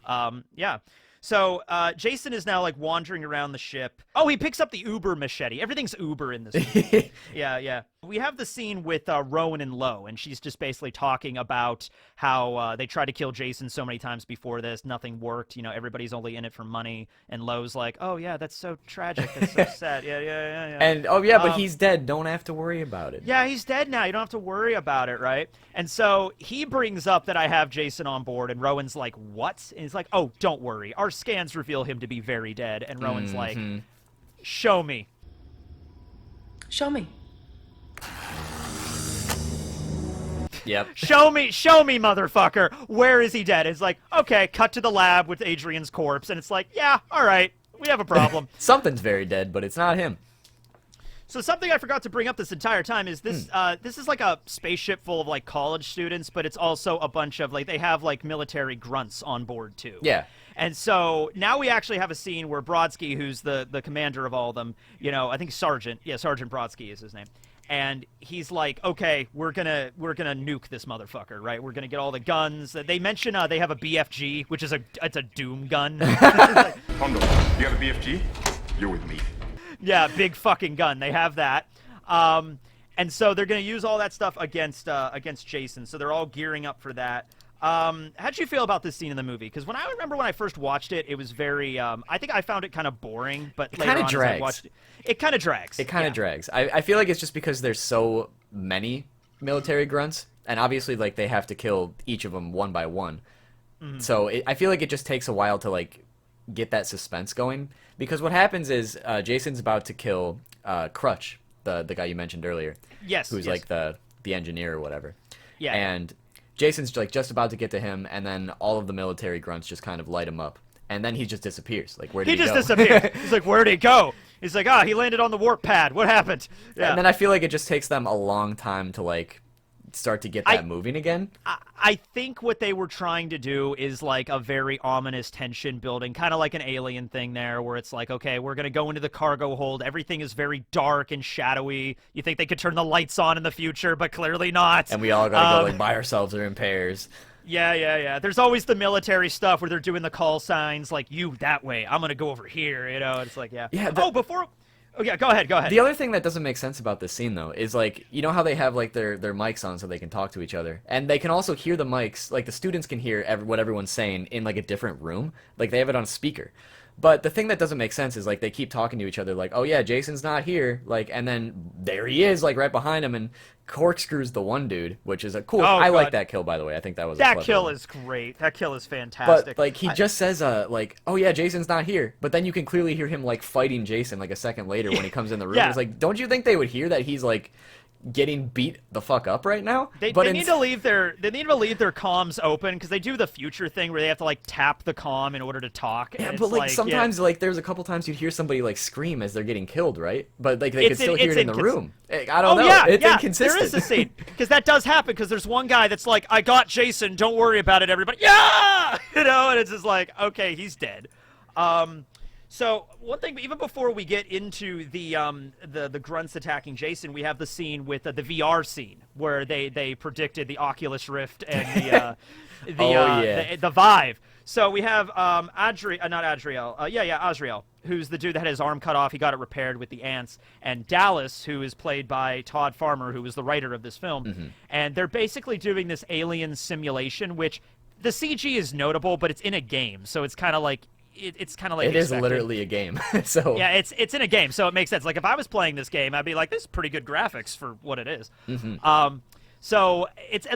Yeah. So Jason is now like wandering around the ship. Oh, he picks up the Uber machete. Everything's Uber in this movie. Yeah. We have the scene with Rowan and Lo, and she's just basically talking about how they tried to kill Jason so many times before this. Nothing worked. You know, everybody's only in it for money. And Lo's like, oh, yeah, that's so tragic. That's so sad. Yeah. And, oh, yeah, but he's dead. Don't have to worry about it. Yeah, he's dead now. You don't have to worry about it, right? And so he brings up that I have Jason on board, and Rowan's like, what? And he's like, oh, don't worry. Our scans reveal him to be very dead. And Rowan's like, show me. Show me. Yep. Show me, motherfucker. Where is he dead? It's like, okay, cut to the lab with Adrian's corpse. And it's like, yeah, all right, we have a problem. Something's very dead, but it's not him. So something I forgot to bring up this entire time is this, this is like a spaceship full of like college students, but it's also a bunch of like, they have like military grunts on board too. Yeah. And so now we actually have a scene where Brodsky, who's the commander of all of them, you know, I think Sergeant Brodsky is his name. And he's like, okay, we're gonna nuke this motherfucker, right? We're gonna get all the guns. They mention they have a BFG, which is it's a Doom gun. Hondo, you have a BFG? You're with me. Yeah, big fucking gun. They have that. And so they're gonna use all that stuff against Jason. So they're all gearing up for that. How'd you feel about this scene in the movie? Because when I first watched it, it was very, I think I found it kind of boring, but later on as I watched it, it kind of drags. It kind of drags. I feel like it's just because there's so many military grunts, and obviously, like, they have to kill each of them one by one. So I feel like it just takes a while to, like, get that suspense going. Because what happens is Jason's about to kill Crutch, the guy you mentioned earlier. Yes. Who's, like, the engineer or whatever. Yeah. And Jason's, like, just about to get to him, and then all of the military grunts just kind of light him up. And then he just disappears. Like, where did he go? He just disappeared. He's like, where'd he go? He's like, he landed on the warp pad. What happened? Yeah. And then I feel like it just takes them a long time to, like, start to get that moving again. I think what they were trying to do is, like, a very ominous tension building, kind of like an Alien thing there, where it's like, okay, we're going to go into the cargo hold. Everything is very dark and shadowy. You think they could turn the lights on in the future, but clearly not. And we all got to go, like, by ourselves or in pairs. Yeah. There's always the military stuff where they're doing the call signs, like, you that way, I'm going to go over here, you know? It's like, yeah. Oh, yeah, go ahead. The other thing that doesn't make sense about this scene, though, is, like, you know how they have, like, their mics on so they can talk to each other? And they can also hear the mics, like, the students can hear what everyone's saying in, like, a different room. Like, they have it on speaker. But the thing that doesn't make sense is, like, they keep talking to each other, like, oh, yeah, Jason's not here. Like, and then there he is, like, right behind him, and corkscrews the one dude, which is a cool. I like that kill, by the way. I think that was a clever kill one. Is great. That kill is fantastic. But, like, he just says, like, oh, yeah, Jason's not here. But then you can clearly hear him, like, fighting Jason, like, a second later when he comes in the room. Yeah. It's like, don't you think they would hear that he's, like, getting beat the fuck up right now? They need to leave their comms open, because they do the future thing where they have to, like, tap the comm in order to talk. Yeah, but, like, sometimes, like, there's a couple times you'd hear somebody, like, scream as they're getting killed, right? But, like, they could still hear it in the room. I don't know. It's inconsistent. There is a scene, because that does happen, because there's one guy that's like, I got Jason, don't worry about it, everybody. Yeah! You know, and it's just like, okay, he's dead. So one thing, even before we get into the grunts attacking Jason, we have the scene with the VR scene where they predicted the Oculus Rift and the Vive. So we have Azrael, who's the dude that had his arm cut off. He got it repaired with the ants, and Dallas, who is played by Todd Farmer, who was the writer of this film. And they're basically doing this alien simulation, which the CG is notable, but it's in a game, so it's kind of like. It's kind of like it is literally a game. So yeah, it's in a game, so it makes sense. Like if I was playing this game, I'd be like, this is pretty good graphics for what it is. So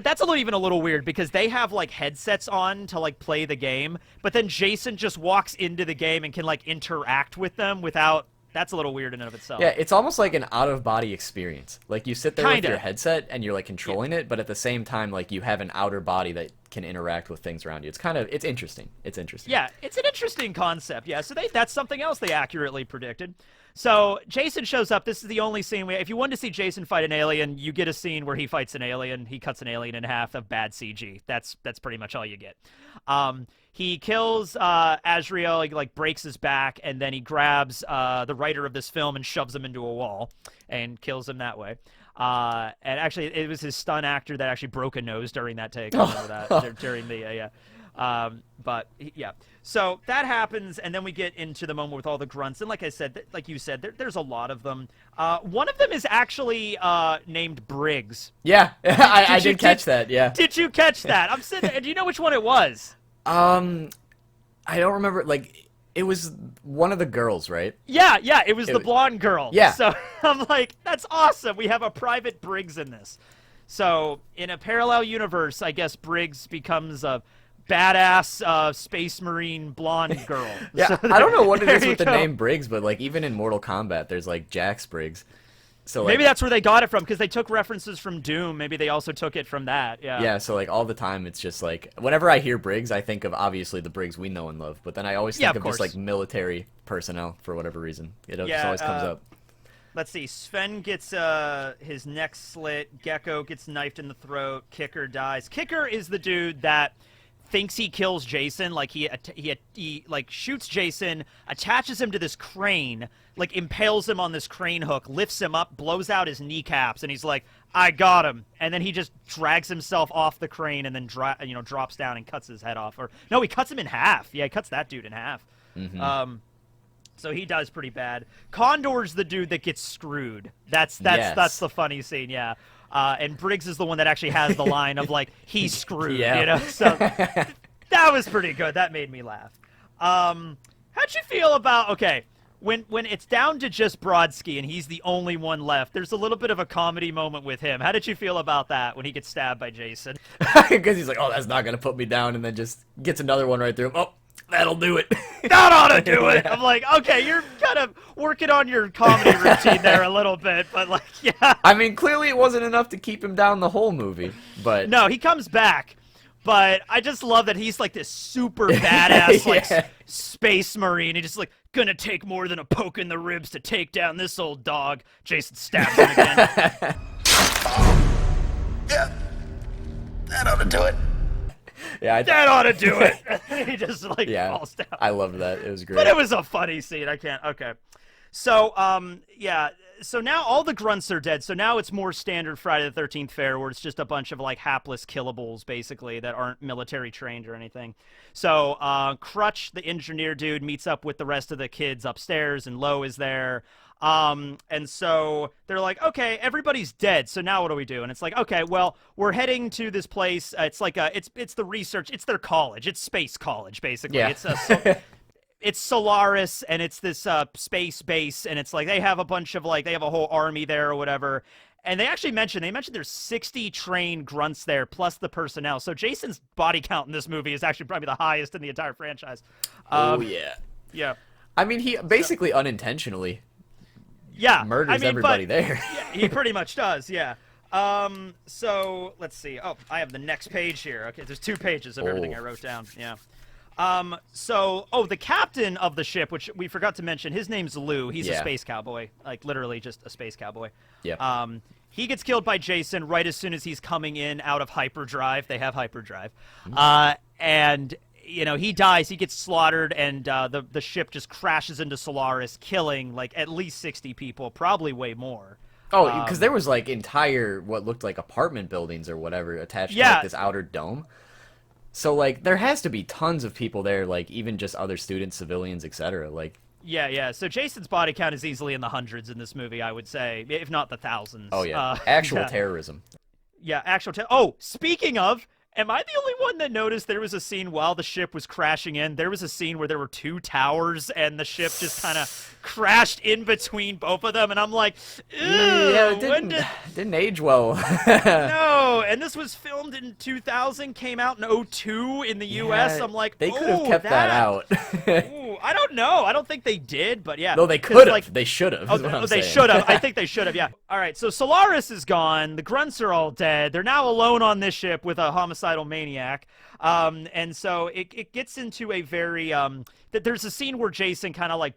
that's even a little weird because they have like headsets on to like play the game, but then Jason just walks into the game and can like interact with them without. That's a little weird in and of itself. Yeah, it's almost like an out-of-body experience. Like you sit there with Kinda. your headset and you're like controlling it, but at the same time, like you have an outer body that can interact with things around you. It's interesting. It's interesting. Yeah, it's an interesting concept. Yeah, so that's something else they accurately predicted. So Jason shows up. This is the only scene if you want to see Jason fight an alien, you get a scene where he fights an alien. He cuts an alien in half of bad CG. That's pretty much all you get. He kills Azrael, he like breaks his back, and then he grabs the writer of this film and shoves him into a wall and kills him that way. And actually, it was his stunt actor that actually broke a nose during that take. I remember that during the but yeah. So that happens, and then we get into the moment with all the grunts. And like I said, like you said, there's a lot of them. One of them is actually named Briggs. Yeah, I did catch that. Yeah. Did you catch that? I'm sitting there. Do you know which one it was? I don't remember. Like, it was one of the girls, right? Yeah, it was the blonde girl. Yeah. So I'm like, that's awesome. We have a Private Briggs in this. So in a parallel universe, I guess Briggs becomes a badass space marine blonde girl. Yeah, So I don't know what it is there with the you go. name Briggs, but like even in Mortal Kombat, there's like Jax Briggs. So like, Maybe that's where they got it from, because they took references from Doom. Maybe they also took it from that. Yeah. yeah, so like all the time, it's just like whenever I hear Briggs, I think of obviously the Briggs we know and love, but then I always think of of just course. like military personnel for whatever reason. It just Yeah, always comes up. Let's see. Sven gets his neck slit. Gecko gets knifed in the throat. Kicker dies. Kicker is the dude that thinks he kills Jason. Like he like shoots Jason, attaches him to this crane, like impales him on this crane hook, lifts him up, blows out his kneecaps, and he's like, "I got him." And then he just drags himself off the crane and then drops down and cuts his head off. Or no, he cuts him in half. Yeah, he cuts that dude in half. Mm-hmm. So he dies pretty bad. Condor's the dude that gets screwed. That's the funny scene, yeah. And Briggs is the one that actually has the line of like, he's screwed, Yeah. you know? So that was pretty good. That made me laugh. How'd you feel about, okay, when it's down to just Brodsky and he's the only one left, there's a little bit of a comedy moment with him. How did you feel about that when he gets stabbed by Jason? Because he's like, oh, that's not going to put me down, and then just gets another one right through him. Oh, that'll do it. That ought to do it. I'm like, okay, you're kind of working on your comedy routine there a little bit, but like, yeah. I mean, clearly it wasn't enough to keep him down the whole movie, but... No, he comes back, but I just love that he's like this super badass, like, Yeah. space marine. He just like, gonna take more than a poke in the ribs to take down this old dog. Jason stabs him again. Yeah, that ought to do it. Yeah, That ought to do it. He just like yeah, falls down. I loved that. It was great. But it was a funny scene. I can't. Okay. So, yeah. So now all the grunts are dead. So now it's more standard Friday the 13th fare, where it's just a bunch of like hapless killables, basically, that aren't military trained or anything. So, Crutch, the engineer dude, meets up with the rest of the kids upstairs, and Lo is there. And so they're like, okay, everybody's dead. So now what do we do? And it's like, okay, well, we're heading to this place. It's like it's the research. It's their college. It's space college, basically. Yeah. It's Solaris, and it's this space base, and it's like they have a bunch of like they have a whole army there or whatever. And they mentioned there's 60 trained grunts there plus the personnel. So Jason's body count in this movie is actually probably the highest in the entire franchise. Oh yeah. Yeah. I mean, he basically unintentionally Yeah. murders everybody there. Yeah, he pretty much does. Yeah. So let's see. Oh, I have the next page here. Okay, there's 2 pages of everything I wrote down. Yeah. The captain of the ship, which we forgot to mention, his name's Lou. He's a space cowboy, like literally just a space cowboy. Yeah. He gets killed by Jason right as soon as he's coming in out of hyperdrive. They have hyperdrive. And he dies. He gets slaughtered, and the ship just crashes into Solaris, killing like at least 60 people, probably way more. Oh, because there was like entire what looked like apartment buildings or whatever attached to like this outer dome. So like there has to be tons of people there, like even just other students, civilians, etc. Like Yeah. So Jason's body count is easily in the hundreds in this movie, I would say, if not the thousands. oh yeah, actual yeah. terrorism. Yeah, actual Oh, speaking of, am I the only one that noticed there was a scene while the ship was crashing in? There was a scene where there were 2 towers and the ship just kind of crashed in between both of them, and I'm like, ew, Yeah, it when didn't age well. No, and this was filmed in 2000, came out in 2002 in the U.S. I'm like, they could have kept that out. Ooh, Ooh, I don't know. I don't think they did, but yeah. No, they 'cause, could have. like, They should have. Oh, they should have. I think they should have, yeah. All right, so Solaris is gone. The grunts are all dead. They're now alone on this ship with a homicidal maniac. And so it gets into a very... there's a scene where Jason kind of, like,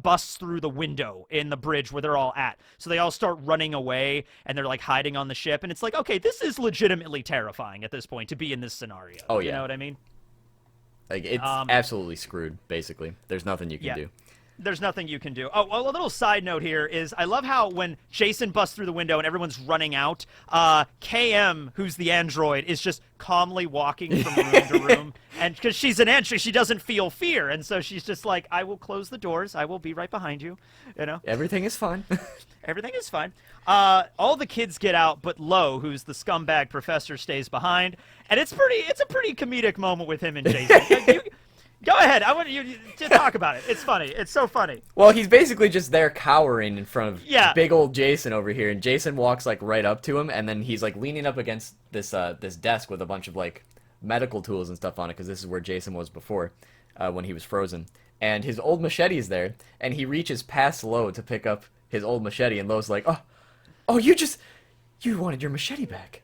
busts through the window in the bridge where they're all at. So they all start running away, and they're, like, hiding on the ship. And it's like, okay, this is legitimately terrifying at this point to be in this scenario. Oh, yeah. You know what I mean? Like, it's absolutely screwed, basically. There's nothing you can do. There's nothing you can do. Oh, well, a little side note here is I love how when Jason busts through the window and everyone's running out, KM, who's the android, is just calmly walking from room to room. And because she's an android, she doesn't feel fear. And so she's just like, I will close the doors. I will be right behind you. You know? Everything is fine. Everything is fine. All the kids get out, but Lo, who's the scumbag professor, stays behind. And it's a pretty comedic moment with him and Jason. Go ahead. I want you to talk about it. It's funny. It's so funny. Well, he's basically just there cowering in front of big old Jason over here, and Jason walks like right up to him, and then he's like leaning up against this this desk with a bunch of like medical tools and stuff on it, because this is where Jason was before, when he was frozen. And his old machete is there, and he reaches past Lo to pick up his old machete, and Lo's like, "Oh, you wanted your machete back."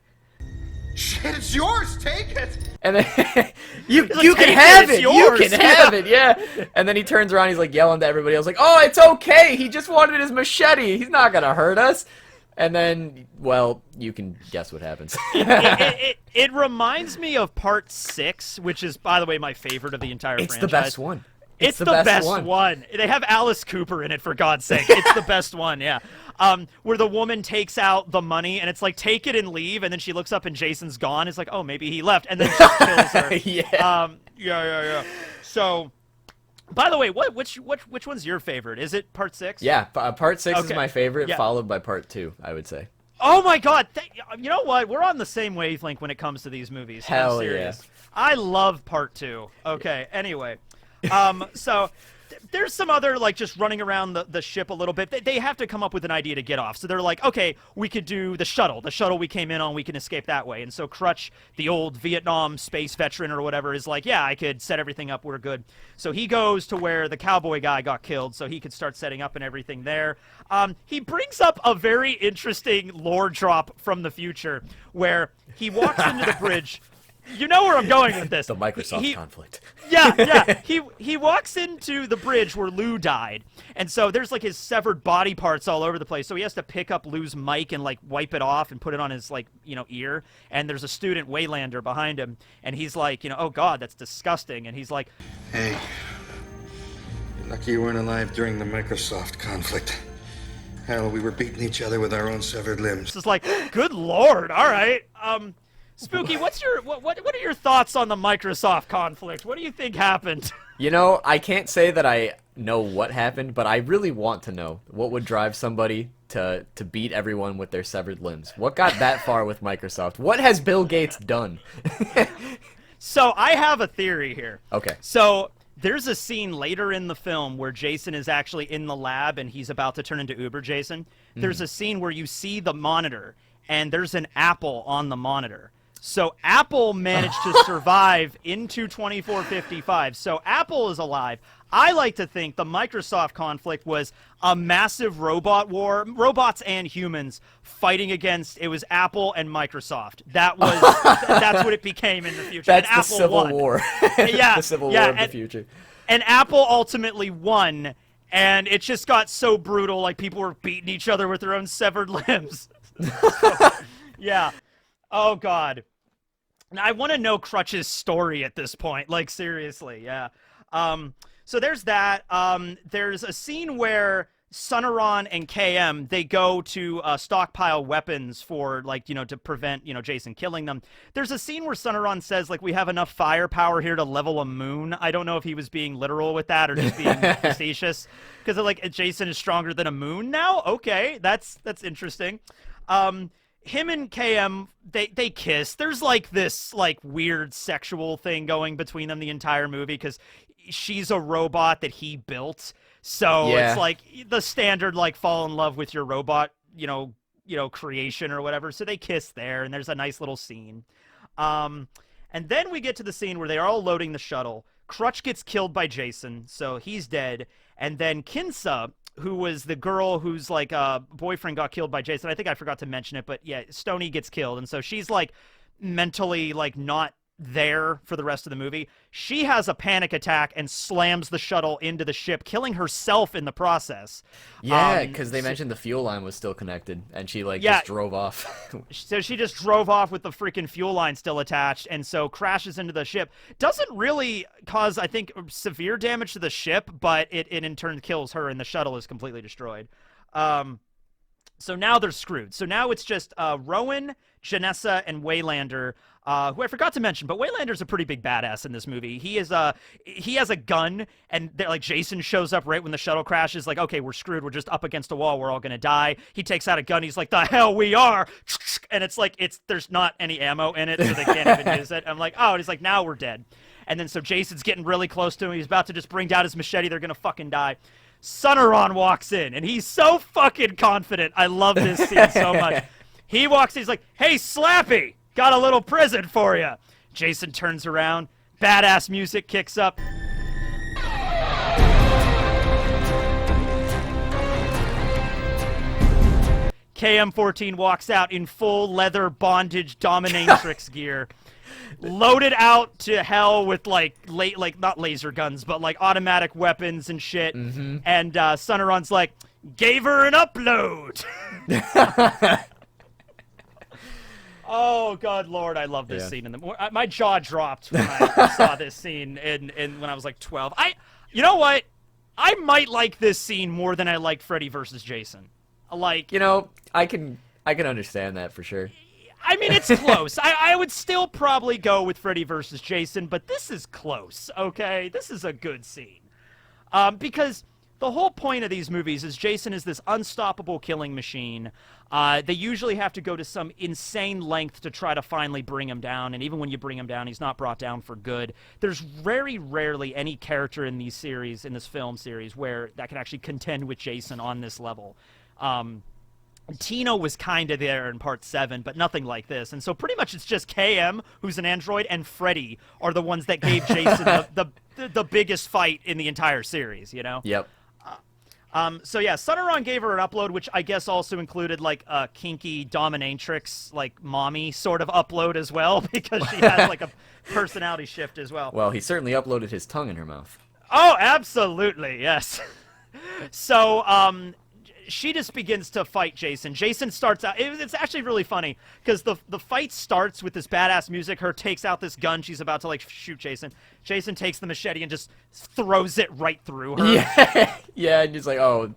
Shit, it's yours. Take it. And then you like, can have it. You can have it. Yeah. And then he turns around. He's like yelling to everybody else, like, "Oh, it's okay. He just wanted his machete. He's not gonna hurt us." And then, well, you can guess what happens. It reminds me of Part 6, which is, by the way, my favorite of the entire franchise. It's the best one. It's the best one. They have Alice Cooper in it, for God's sake. It's the best one, yeah. Where the woman takes out the money, and it's like, take it and leave, and then she looks up and Jason's gone. It's like, oh, maybe he left, and then she kills her. Yeah. So, by the way, which one's your favorite? Is it Part 6? Yeah, Part 6 is Okay. my favorite, Yeah. followed by Part 2, I would say. Oh my God! You know what? We're on the same wavelength when it comes to these movies. Hell I'm serious. yeah. I love Part 2. Okay. Anyway, so there's some other, like, just running around the ship a little bit. They have to come up with an idea to get off. So they're like, okay, we could do the shuttle. The shuttle we came in on, we can escape that way. And so Crutch, the old Vietnam space veteran or whatever, is like, yeah, I could set everything up. We're good. So he goes to where the cowboy guy got killed, so he could start setting up and everything there. He brings up a very interesting lore drop from the future where he walks into the bridge. You know where I'm going with this. The Microsoft conflict. Yeah. He walks into the bridge where Lou died. And so there's like his severed body parts all over the place. So he has to pick up Lou's mic and like wipe it off and put it on his like, ear. And there's a student Waylander behind him. And he's like, oh God, that's disgusting. And he's like, Hey, you're lucky you weren't alive during the Microsoft conflict. Hell, we were beating each other with our own severed limbs. just like, good Lord. All right. Spooky, what are your thoughts on the Microsoft conflict? What do you think happened? I can't say that I know what happened, but I really want to know what would drive somebody to beat everyone with their severed limbs. What got that far with Microsoft? What has Bill Gates done? So I have a theory here. Okay. So there's a scene later in the film where Jason is actually in the lab and he's about to turn into Uber Jason. There's a scene where you see the monitor and there's an apple on the monitor. So Apple managed to survive into 2455. So Apple is alive. I like to think the Microsoft conflict was a massive robot war, robots and humans fighting against, it was Apple and Microsoft. That's what it became in the future. That's and the Apple Civil won. War. Yeah, the Civil yeah, War of the future. And Apple ultimately won, and it just got so brutal, like people were beating each other with their own severed limbs. Yeah. Oh, God. Now, I want to know Crutch's story at this point. Like, seriously, yeah. So there's that. There's a scene where Sonoran and KM, they go to stockpile weapons for, like, to prevent, Jason killing them. There's a scene where Sonoran says, like, we have enough firepower here to level a moon. I don't know if he was being literal with that or just being facetious. Because, like, Jason is stronger than a moon now? Okay, that's interesting. Him and KM, they kiss. There's like this like weird sexual thing going between them the entire movie because she's a robot that he built. So it's like the standard like fall in love with your robot, creation or whatever. So they kiss there and there's a nice little scene. And then we get to the scene where they are all loading the shuttle. Crutch gets killed by Jason, so he's dead. And then Kinsa, who was the girl whose like boyfriend got killed by Jason. I think I forgot to mention it, but yeah, Stoney gets killed, and so she's like mentally like not there for the rest of the movie. She has a panic attack and slams the shuttle into the ship, killing herself in the process. Yeah, because they mentioned the fuel line was still connected, and she like just drove off. So she just drove off with the freaking fuel line still attached, and so crashes into the ship. Doesn't really cause, I think, severe damage to the ship, but it in turn kills her, and the shuttle is completely destroyed. So now they're screwed. So now it's just Rowan, Janessa, and Waylander, who I forgot to mention, but Waylander's a pretty big badass in this movie. He has a gun, and like Jason shows up right when the shuttle crashes, like, okay, we're screwed. We're just up against a wall. We're all gonna die. He takes out a gun. He's like, the hell we are. And it's like, there's not any ammo in it, so they can't even use it. I'm like, oh, and he's like, now we're dead. And then so Jason's getting really close to him. He's about to just bring down his machete. They're gonna fucking die. Sonoran walks in, and he's so fucking confident. I love this scene so much. He walks in, he's like, hey, Slappy, got a little present for you. Jason turns around, badass music kicks up. KM-14 walks out in full leather bondage dominatrix gear. Loaded out to hell with like not laser guns, but like automatic weapons and shit. Mm-hmm. And Sonoran's like, gave her an upload. Oh God, Lord, I love this scene. My jaw dropped when I saw this scene when I was like 12. You know what? I might like this scene more than I liked Freddy versus Jason. Like, you know, I can understand that for sure. I mean, it's close. I would still probably go with Freddy versus Jason, but this is close, okay? This is a good scene. Because the whole point of these movies is Jason is this unstoppable killing machine. They usually have to go to some insane length to try to finally bring him down, and even when you bring him down, he's not brought down for good. There's very rarely any character in these series, in this film series, where that can actually contend with Jason on this level. Tino was kind of there in part 7, but nothing like this. And so pretty much it's just KM, who's an android, and Freddy are the ones that gave Jason the biggest fight in the entire series, you know? Yep. So yeah, Sonoran gave her an upload, which I guess also included like a kinky dominatrix, like mommy sort of upload as well, because she has like a personality shift as well. Well, he certainly uploaded his tongue in her mouth. Oh, absolutely, yes. So, she just begins to fight Jason. Jason starts out... It's actually really funny, because the fight starts with this badass music. Her takes out this gun. She's about to, like, shoot Jason. Jason takes the machete and just throws it right through her. Yeah, yeah, and he's like, oh,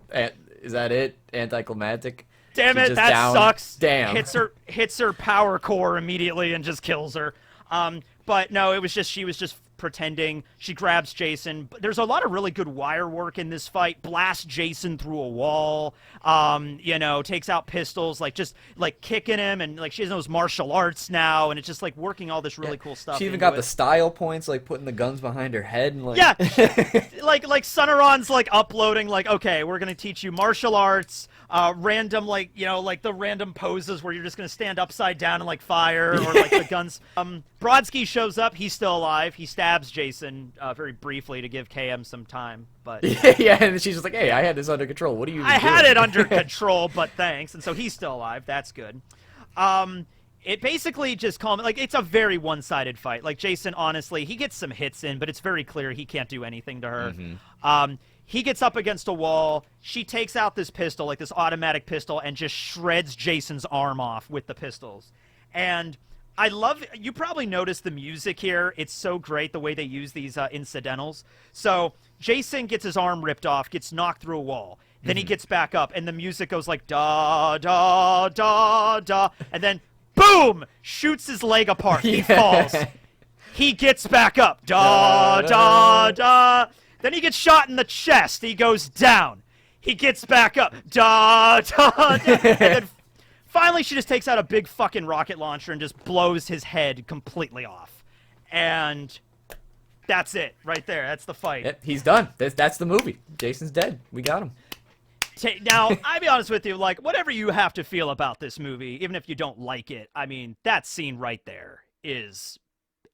is that it? Anticlimactic? Damn it, that down. sucks. Damn. Hits her power core immediately and just kills her. But no, it was just... She was just pretending. She grabs Jason. There's a lot of really good wire work in this fight. Blasts Jason through a wall. You know, takes out pistols, like just like kicking him, and like she knows martial arts now, and it's just like working all this really cool stuff. She even got the style points, like putting the guns behind her head, and like yeah, like Sonoran's like uploading, like, okay, we're gonna teach you martial arts. Random, like, you know, like the random poses where you're just gonna stand upside down and like fire, or like the guns. Brodsky shows up. He's still alive. He stabs Jason very briefly to give KM some time, but yeah, and she's just like, "Hey, I had this under control. What are you?" I had it under control, but thanks. And so he's still alive. That's good. It basically just like it's a very one-sided fight. Like Jason, honestly, he gets some hits in, but it's very clear he can't do anything to her. Mm-hmm. He gets up against a wall. She takes out this pistol, like this automatic pistol, and just shreds Jason's arm off with the pistols. And I love, you probably noticed the music here. It's so great the way they use these incidentals. So Jason gets his arm ripped off, gets knocked through a wall. Then he gets back up, and the music goes like da, da, da, da. And then, boom, shoots his leg apart. He falls. He gets back up. Da, da, da. Then he gets shot in the chest. He goes down. He gets back up. Da, da, da. And then finally she just takes out a big fucking rocket launcher and just blows his head completely off. And that's it right there. That's the fight. Yep, he's done. That's the movie. Jason's dead. We got him. Now, I'll be honest with you, like, whatever you have to feel about this movie, even if you don't like it, I mean, that scene right there is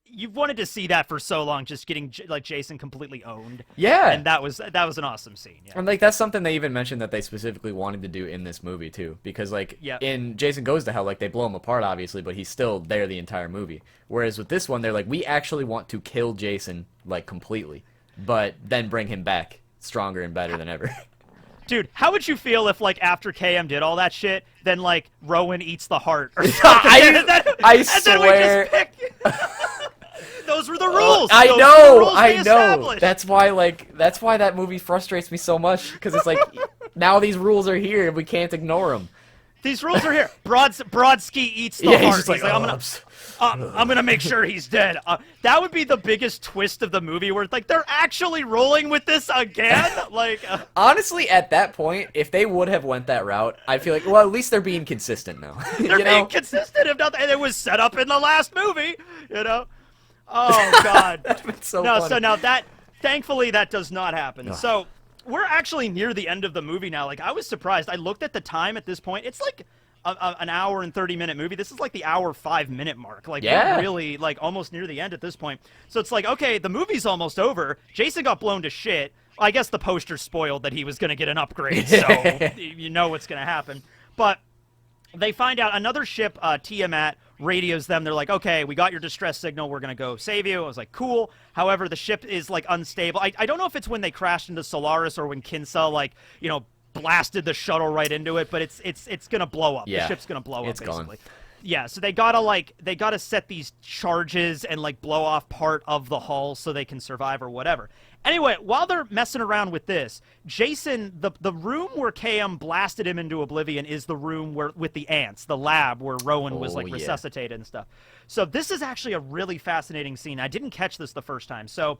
you've wanted to see that for so long, just getting like Jason completely owned. Yeah. And that was an awesome scene. Yeah. And like that's something they even mentioned that they specifically wanted to do in this movie too, because like in Jason Goes to Hell, like they blow him apart obviously, but he's still there the entire movie. Whereas with this one, they're like, we actually want to kill Jason like completely, but then bring him back stronger and better than ever. Dude, how would you feel if, like, after KM did all that shit, then, like, Rowan eats the heart or something? I swear. Then we just pick... Those were the rules. I Those know. were the rules I they know. established. That's why that movie frustrates me so much, because it's like now these rules are here and we can't ignore them. These rules are here. Brodsky eats the Yeah, heart. he's just like, I'm gonna make sure he's dead. That would be the biggest twist of the movie, where it's like they're actually rolling with this again. Like, honestly, at that point, if they would have went that route, I feel like, well, at least they're being consistent now. they're being consistent. If nothing, and it was set up in the last movie. You know. Oh God. That's been so no, funny. so now that thankfully that does not happen. So we're actually near the end of the movie now. Like, I was surprised. I looked at the time at this point. It's like an hour and 30-minute movie. This is like the hour 5-minute mark. Like, we're really like almost near the end at this point. So it's like, okay, the movie's almost over. Jason got blown to shit. I guess the poster spoiled that he was going to get an upgrade, so you know what's going to happen. But they find out another ship, Tiamat, radios them. They're like, okay, we got your distress signal. We're going to go save you. I was like, cool. However, the ship is, like, unstable. I don't know if it's when they crashed into Solaris or when Kinsa, like, you know, blasted the shuttle right into it, but it's going to blow up. Yeah. The ship's going to blow up, basically. Gone. Yeah, so they gotta set these charges and, like, blow off part of the hull so they can survive or whatever. Anyway, while they're messing around with this, Jason, the room where KM blasted him into oblivion is the room where with the ants, the lab where Rowan was, like, resuscitated and stuff. So this is actually a really fascinating scene. I didn't catch this the first time. So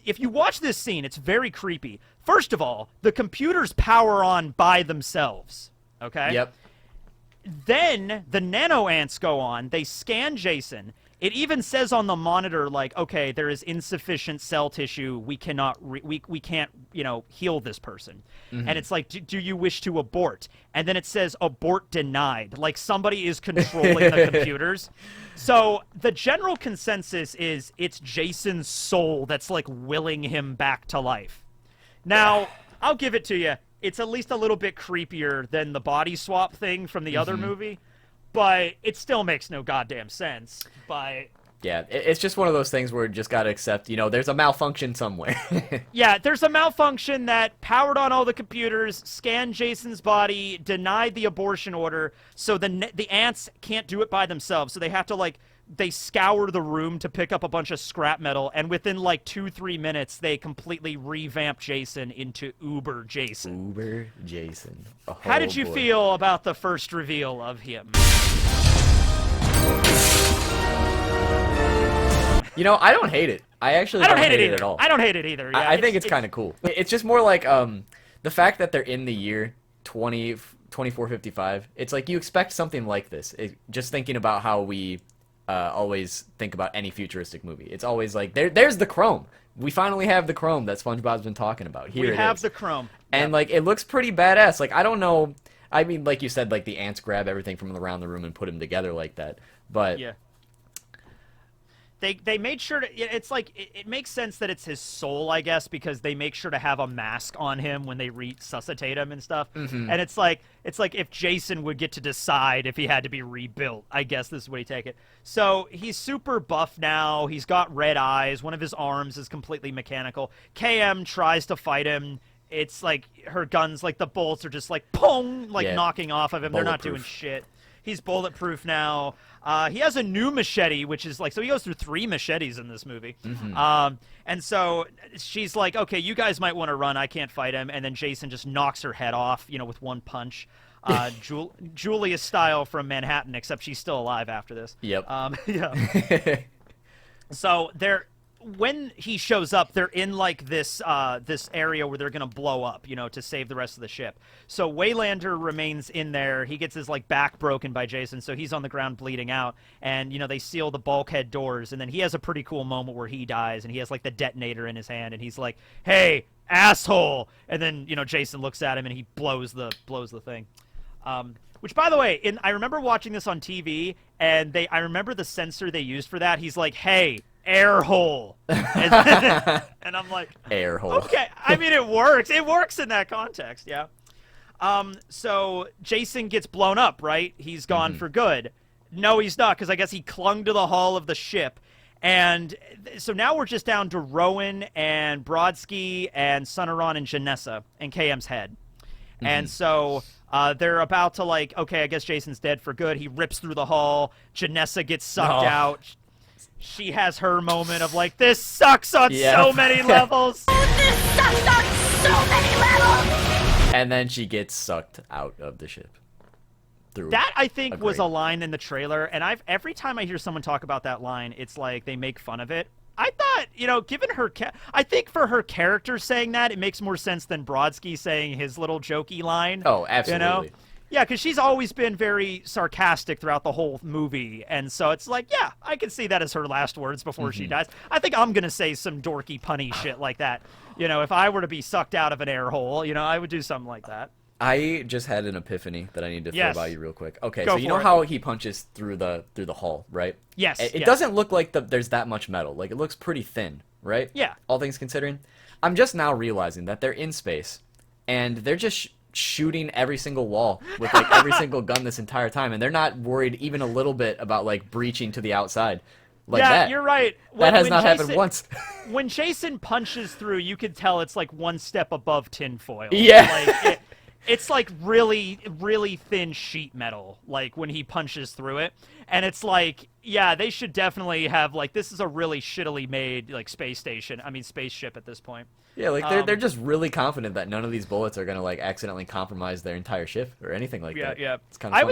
if you watch this scene, it's very creepy. First of all, the computers power on by themselves, okay? Yep. Then the nano ants go on. They scan Jason. It even says on the monitor, like, okay, there is insufficient cell tissue. We cannot, we can't, you know, heal this person. And it's like, do you wish to abort? And then it says abort denied. Like somebody is controlling the computers. So the general consensus is it's Jason's soul that's, like, willing him back to life. Now, I'll give it to you. It's at least a little bit creepier than the body swap thing from the other movie, but it still makes no goddamn sense. But yeah, it's just one of those things where you just gotta accept, you know, there's a malfunction somewhere. yeah, there's a malfunction that powered on all the computers, scanned Jason's body, denied the abortion order, so the ants can't do it by themselves, so they have to, like, they scour the room to pick up a bunch of scrap metal, and within, like, 2-3 minutes, they completely revamp Jason into Uber Jason. Uber Jason. Oh, How did you boy. feel about the first reveal of him? You know, I don't hate it. I actually don't hate it at all. I don't hate it either. Yeah, I think it's kind of cool. It's just more like the fact that they're in the year 2455. It's like you expect something like this. Just thinking about how we always think about any futuristic movie. It's always like, there's the chrome. We finally have the chrome that SpongeBob's been talking about. Here we have the chrome. And, like, it looks pretty badass. Like, I don't know. I mean, like you said, like, the ants grab everything from around the room and put them together like that. But yeah. They made sure to, it's like, it makes sense that it's his soul, I guess, because they make sure to have a mask on him when they resuscitate him and stuff. And it's like if Jason would get to decide if he had to be rebuilt, I guess this is what he take it. So he's super buff now. He's got red eyes. One of his arms is completely mechanical. KM tries to fight him. It's like her guns, like the bolts are just like, pong, like knocking off of him. They're not doing shit. He's bulletproof now. He has a new machete, which is like, so he goes through 3 machetes in this movie. And so she's like, okay, you guys might want to run. I can't fight him. And then Jason just knocks her head off, you know, with one punch. Julia style from Manhattan, except she's still alive after this. Yep. Yeah. So when he shows up, they're in, like, this this area where they're gonna blow up, you know, to save the rest of the ship. So Waylander remains in there. He gets his, like, back broken by Jason, so he's on the ground bleeding out. And, you know, they seal the bulkhead doors, and then he has a pretty cool moment where he dies, and he has, like, the detonator in his hand, and he's like, "Hey, asshole!" And then, you know, Jason looks at him, and he blows the thing. Which, by the way, I remember watching this on TV, and I remember the censor they used for that. He's like, "Hey, air hole," and I'm like, Air hole. Okay, I mean, it works. It works in that context, yeah. So Jason gets blown up, right? He's gone for good. No, he's not, because I guess he clung to the hull of the ship. And so now we're just down to Rowan and Brodsky and Sonoran and Janessa and KM's head. And so they're about to, like, okay, I guess Jason's dead for good. He rips through the hull. Janessa gets sucked out. She has her moment of, like, this sucks on so many levels. This sucks on so many levels! And then she gets sucked out of the ship. That, I think, was a line in the trailer, and every time I hear someone talk about that line, it's like they make fun of it. I thought, you know, given her... I think for her character saying that, it makes more sense than Brodsky saying his little jokey line. Oh, absolutely. You know? Yeah, because she's always been very sarcastic throughout the whole movie, and so it's like, yeah, I can see that as her last words before she dies. I think I'm going to say some dorky, punny shit like that. You know, if I were to be sucked out of an air hole, you know, I would do something like that. I just had an epiphany that I need to throw by you real quick. Okay, Go so you know how he punches through the hull, right? Yes. It doesn't look like there's that much metal. Like, it looks pretty thin, right? Yeah. All things considering. I'm just now realizing that they're in space, and they're just shooting every single wall with, like, every single gun this entire time, and they're not worried even a little bit about, like, breaching to the outside. Like that. You're right. That has not happened once. When Jason punches through, you can tell it's, like, one step above tinfoil. Yeah. Like, it's like really, really thin sheet metal, like, when he punches through it. And it's like, yeah, they should definitely have, like, this is a really shittily made, like, spaceship at this point. Yeah, like, they're just really confident that none of these bullets are going to, like, accidentally compromise their entire ship or anything like that. Yeah. It's kind of I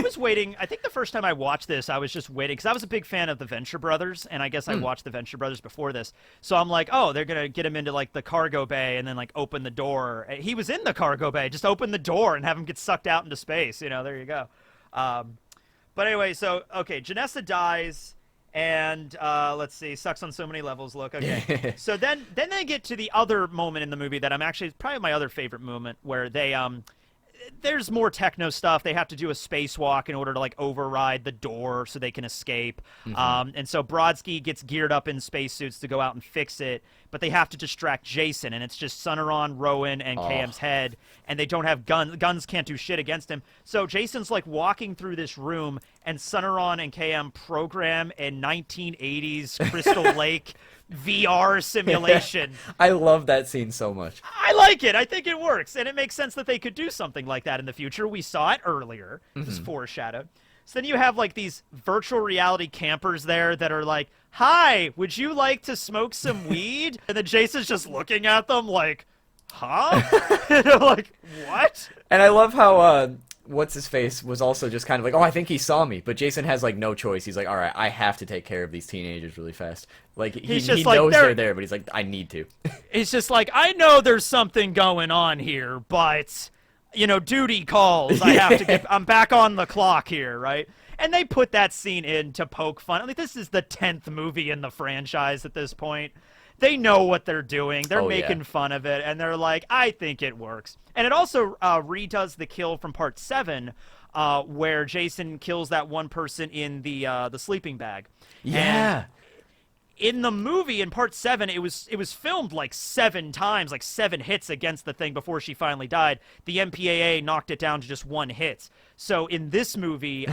was waiting. I think the first time I watched this, I was just waiting, because I was a big fan of the Venture Brothers, and I guess I watched the Venture Brothers before this. So I'm like, oh, they're going to get him into, like, the cargo bay and then, like, open the door. He was in the cargo bay. Just open the door and have him get sucked out into space. You know, there you go. But anyway, so, okay, Janessa dies. And let's see, sucks on so many levels. Look, okay. So then they get to the other moment in the movie that it's probably my other favorite moment, where they there's more techno stuff. They have to do a spacewalk in order to, like, override the door so they can escape. And so Brodsky gets geared up in spacesuits to go out and fix it, but they have to distract Jason, and it's just Sonoran, Rowan, and KM's head, and they don't have guns. Guns can't do shit against him. So Jason's, like, walking through this room, and Sonoran and KM program a 1980s Crystal Lake VR simulation. I love that scene so much. I like it. I think it works, and it makes sense that they could do something like that in the future. We saw it earlier. This is foreshadowed. So then you have, like, these virtual reality campers there that are like, "Hi, would you like to smoke some weed?" And then Jason's just looking at them like, "Huh?" And they're like, "What?" And I love how what's-his-face was also just kind of like, oh, I think he saw me. But Jason has, like, no choice. He's like, all right, I have to take care of these teenagers really fast. Like, he like, knows they're there, but he's like, I need to. He's just like, I know there's something going on here, but, you know, duty calls. I have to I'm back on the clock here, right? And they put that scene in to poke fun. I mean, this is the 10th movie in the franchise at this point. They know what they're doing. They're making fun of it, and they're like, I think it works. And it also redoes the kill from Part 7, where Jason kills that one person in the sleeping bag. Yeah. And in the movie, in Part 7, it was filmed like 7 times, like 7 hits against the thing before she finally died. The MPAA knocked it down to just 1 hit. So in this movie,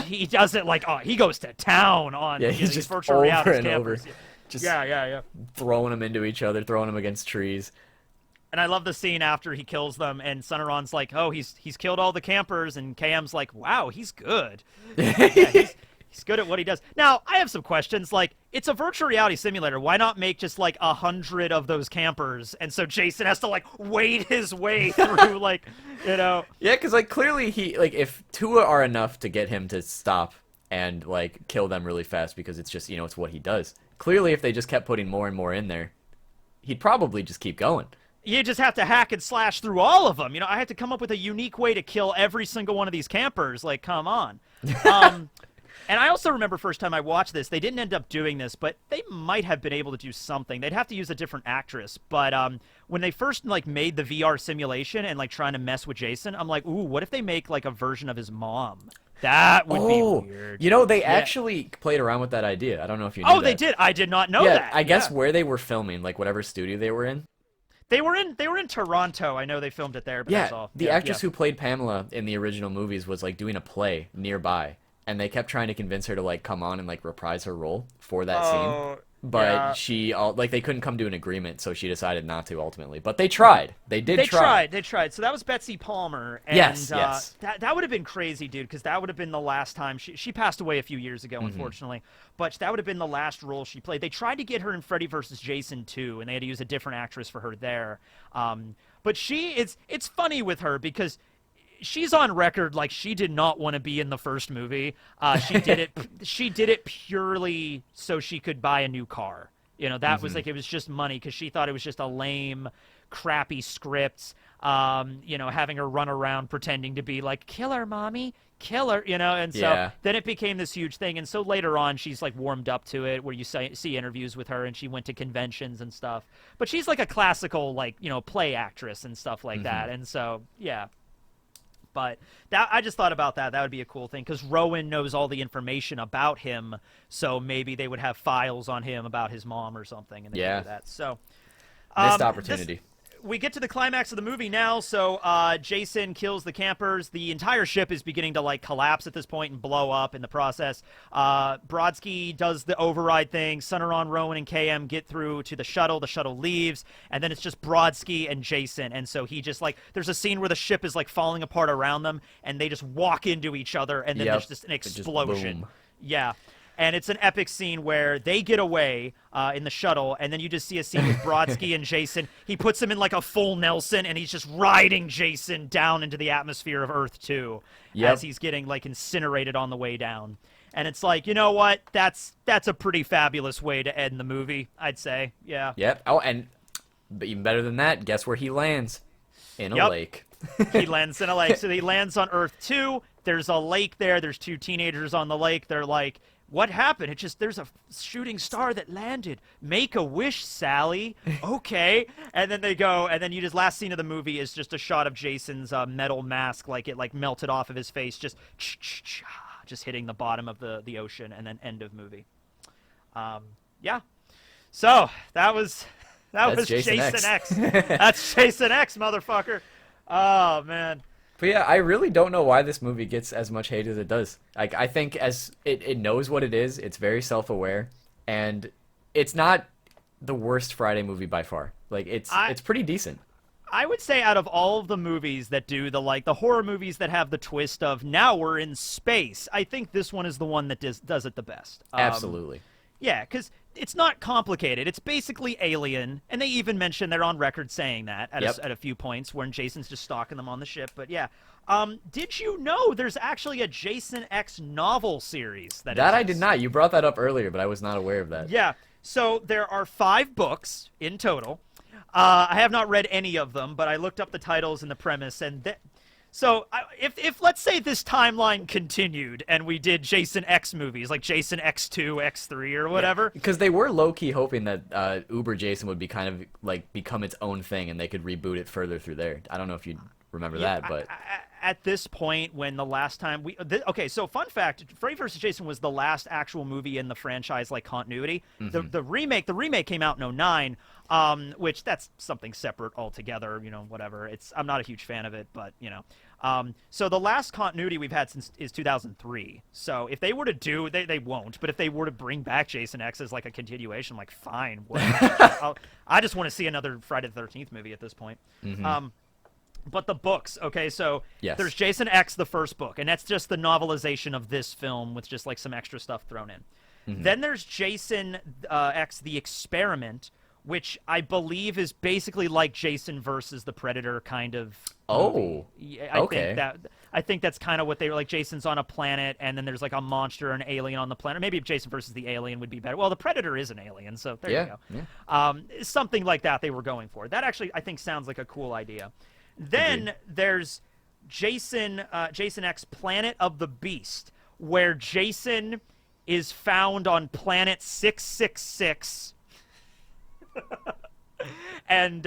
he does it like, he goes to town on he's these just virtual over reality and campers. over. Just throwing them into each other, throwing them against trees. And I love the scene after he kills them, and Sonoran's like, oh, he's killed all the campers, and KM's like, wow, he's good. He's good at what he does. Now, I have some questions. Like, it's a virtual reality simulator. Why not make just, like, 100 of those campers? And so Jason has to, like, wade his way through, like, you know. Yeah, because, like, clearly if 2 are enough to get him to stop and, like, kill them really fast because it's just, you know, it's what he does. Clearly, if they just kept putting more and more in there, he'd probably just keep going. You just have to hack and slash through all of them. You know, I had to come up with a unique way to kill every single one of these campers. Like, come on. And I also remember first time I watched this, they didn't end up doing this, but they might have been able to do something. They'd have to use a different actress. But when they first like made the VR simulation and like trying to mess with Jason, I'm like, ooh, what if they make like a version of his mom? That would be weird. You know, they actually played around with that idea. I don't know if you knew Oh, that. they did. I did not know yeah, that. I guess where they were filming, like whatever studio they were in. They were in Toronto. I know they filmed it there, but that's all. The actress who played Pamela in the original movies was like doing a play nearby, and they kept trying to convince her to like come on and like reprise her role for that scene. But they couldn't come to an agreement, so she decided not to ultimately. But they tried. They tried. They tried. So that was Betsy Palmer. And, yes. That would have been crazy, dude, because that would have been the last time. She passed away a few years ago, unfortunately. But that would have been the last role she played. They tried to get her in Freddy vs. Jason 2, and they had to use a different actress for her there. But it's funny with her because she's on record like she did not want to be in the first movie. She did it purely so she could buy a new car. You know, that was like, it was just money because she thought it was just a lame, crappy script. You know, having her run around pretending to be like, killer, mommy, killer, you know, and so then it became this huge thing. And so later on, she's like warmed up to it, where you see interviews with her, and she went to conventions and stuff. But she's like a classical, like, you know, play actress and stuff like that. And so, yeah. But that, I just thought about that. That would be a cool thing because Rowan knows all the information about him, so maybe they would have files on him about his mom or something, and they could do that. So missed opportunity. We get to the climax of the movie now. So Jason kills the campers. The entire ship is beginning to like collapse at this point and blow up in the process. Brodsky does the override thing. Sunneron, Rowan, and KM get through to the shuttle. The shuttle leaves, and then it's just Brodsky and Jason. And so he just like, there's a scene where the ship is like falling apart around them, and they just walk into each other, and then there's just an explosion. Yeah. And it's an epic scene where they get away in the shuttle, and then you just see a scene with Brodsky and Jason. He puts him in like a full Nelson, and he's just riding Jason down into the atmosphere of Earth 2 as he's getting like incinerated on the way down. And it's like, you know what? That's a pretty fabulous way to end the movie, I'd say. Yeah. Yep. Oh, and even better than that, guess where he lands? In a lake. He lands in a lake. So he lands on Earth 2. There's a lake there. There's two teenagers on the lake. They're like, what happened? It's just, there's a shooting star that landed. Make a wish, Sally. Okay. And then they go, and then you just, last scene of the movie is just a shot of Jason's metal mask, like it like melted off of his face, just hitting the bottom of the ocean, and then end of movie. Yeah. So that was Jason X. That's Jason X, motherfucker. Oh, man. But yeah, I really don't know why this movie gets as much hate as it does. Like, I think as it knows what it is, it's very self-aware, and it's not the worst Friday movie by far. Like, it's pretty decent. I would say out of all of the movies that do the horror movies that have the twist of now we're in space, I think this one is the one that does it the best. Absolutely. Yeah, because it's not complicated. It's basically Alien, and they even mention they're on record saying that at a few points when Jason's just stalking them on the ship. But yeah, did you know there's actually a Jason X novel series that I did not. You brought that up earlier, but I was not aware of that. Yeah, so there are 5 books in total. I have not read any of them, but I looked up the titles and the premise, and so if let's say this timeline continued and we did Jason X movies, like Jason X2, X3, or whatever. Because they were low-key hoping that Uber Jason would be kind of like become its own thing and they could reboot it further through there. I don't know if you remember that, but... At this point, when the last time okay, so fun fact, Freddy vs. Jason was the last actual movie in the franchise, like, continuity. The remake came out in 2009, which that's something separate altogether, you know, whatever. I'm not a huge fan of it, but, you know. So the last continuity we've had since is 2003. So if they were to do, they won't, but if they were to bring back Jason X as like a continuation, like, fine, whatever. I just want to see another Friday the 13th movie at this point. But the books, okay, so there's Jason X, the first book, and that's just the novelization of this film with just like some extra stuff thrown in. Then there's Jason X, the Experiment, which I believe is basically like Jason versus the Predator kind of movie. I think that's kind of what they were like. Jason's on a planet, and then there's like a monster, an alien on the planet. Maybe if Jason versus the alien would be better. Well, the Predator is an alien, so there you go. Yeah. Something like that they were going for. That actually, I think, sounds like a cool idea. Then there's Jason X, Planet of the Beast, where Jason is found on planet 666, and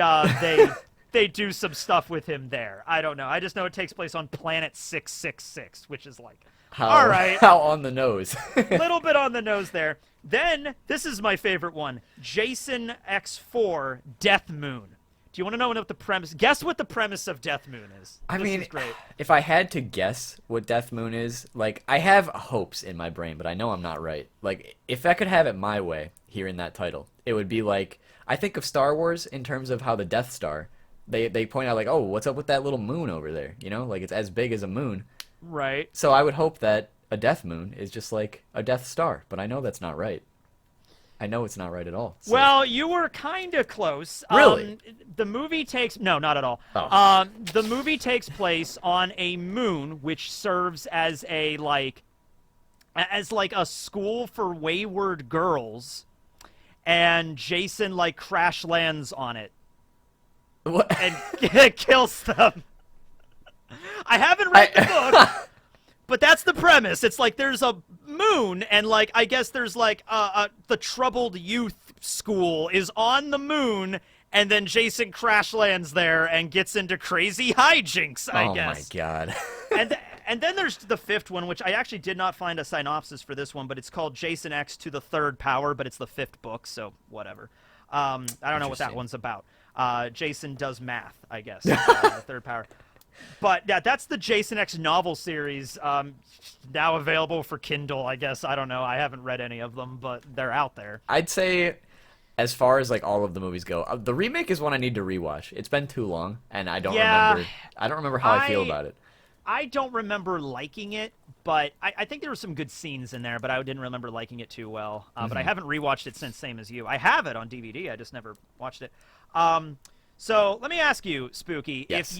they do some stuff with him there. I don't know. I just know it takes place on planet 666, which is like, all right. How on the nose. Little bit on the nose there. Then, this is my favorite one. Jason X4, Death Moon. Do you want to know what the premise... Guess what the premise of Death Moon is. I This mean, is great. if I had to guess what Death Moon is, like, I have hopes in my brain, but I know I'm not right. Like, if I could have it my way here in that title, it would be like, I think of Star Wars in terms of how the Death Star, they point out, like, oh, what's up with that little moon over there? You know, like, it's as big as a moon. Right. So I would hope that a Death Moon is just like a Death Star, but I know that's not right. I know it's not right at all. So. Well, you were kind of close. Really? The movie takes... No, not at all. Oh. The movie takes place on a moon, which serves as a, like a school for wayward girls, and Jason, like, crash lands on it. What? And kills them. I haven't read the book, but that's the premise. It's like there's a moon, and, like, I guess there's, like, the troubled youth school is on the moon, and then Jason crash lands there and gets into crazy hijinks, I guess. Oh, my God. And then there's the fifth one, which I actually did not find a synopsis for this one, but it's called Jason X to the Third Power, but it's the fifth book, so whatever. I don't know what that one's about. Jason does math, I guess. Third Power. But yeah, that's the Jason X novel series, now available for Kindle, I guess. I don't know. I haven't read any of them, but they're out there. I'd say, as far as like all of the movies go, the remake is one I need to rewatch. It's been too long, and I don't remember how I feel about it. I don't remember liking it, but I think there were some good scenes in there, but I didn't remember liking it too well. But I haven't rewatched it since, same as you. I have it on DVD. I just never watched it. So let me ask you, Spooky, Yes.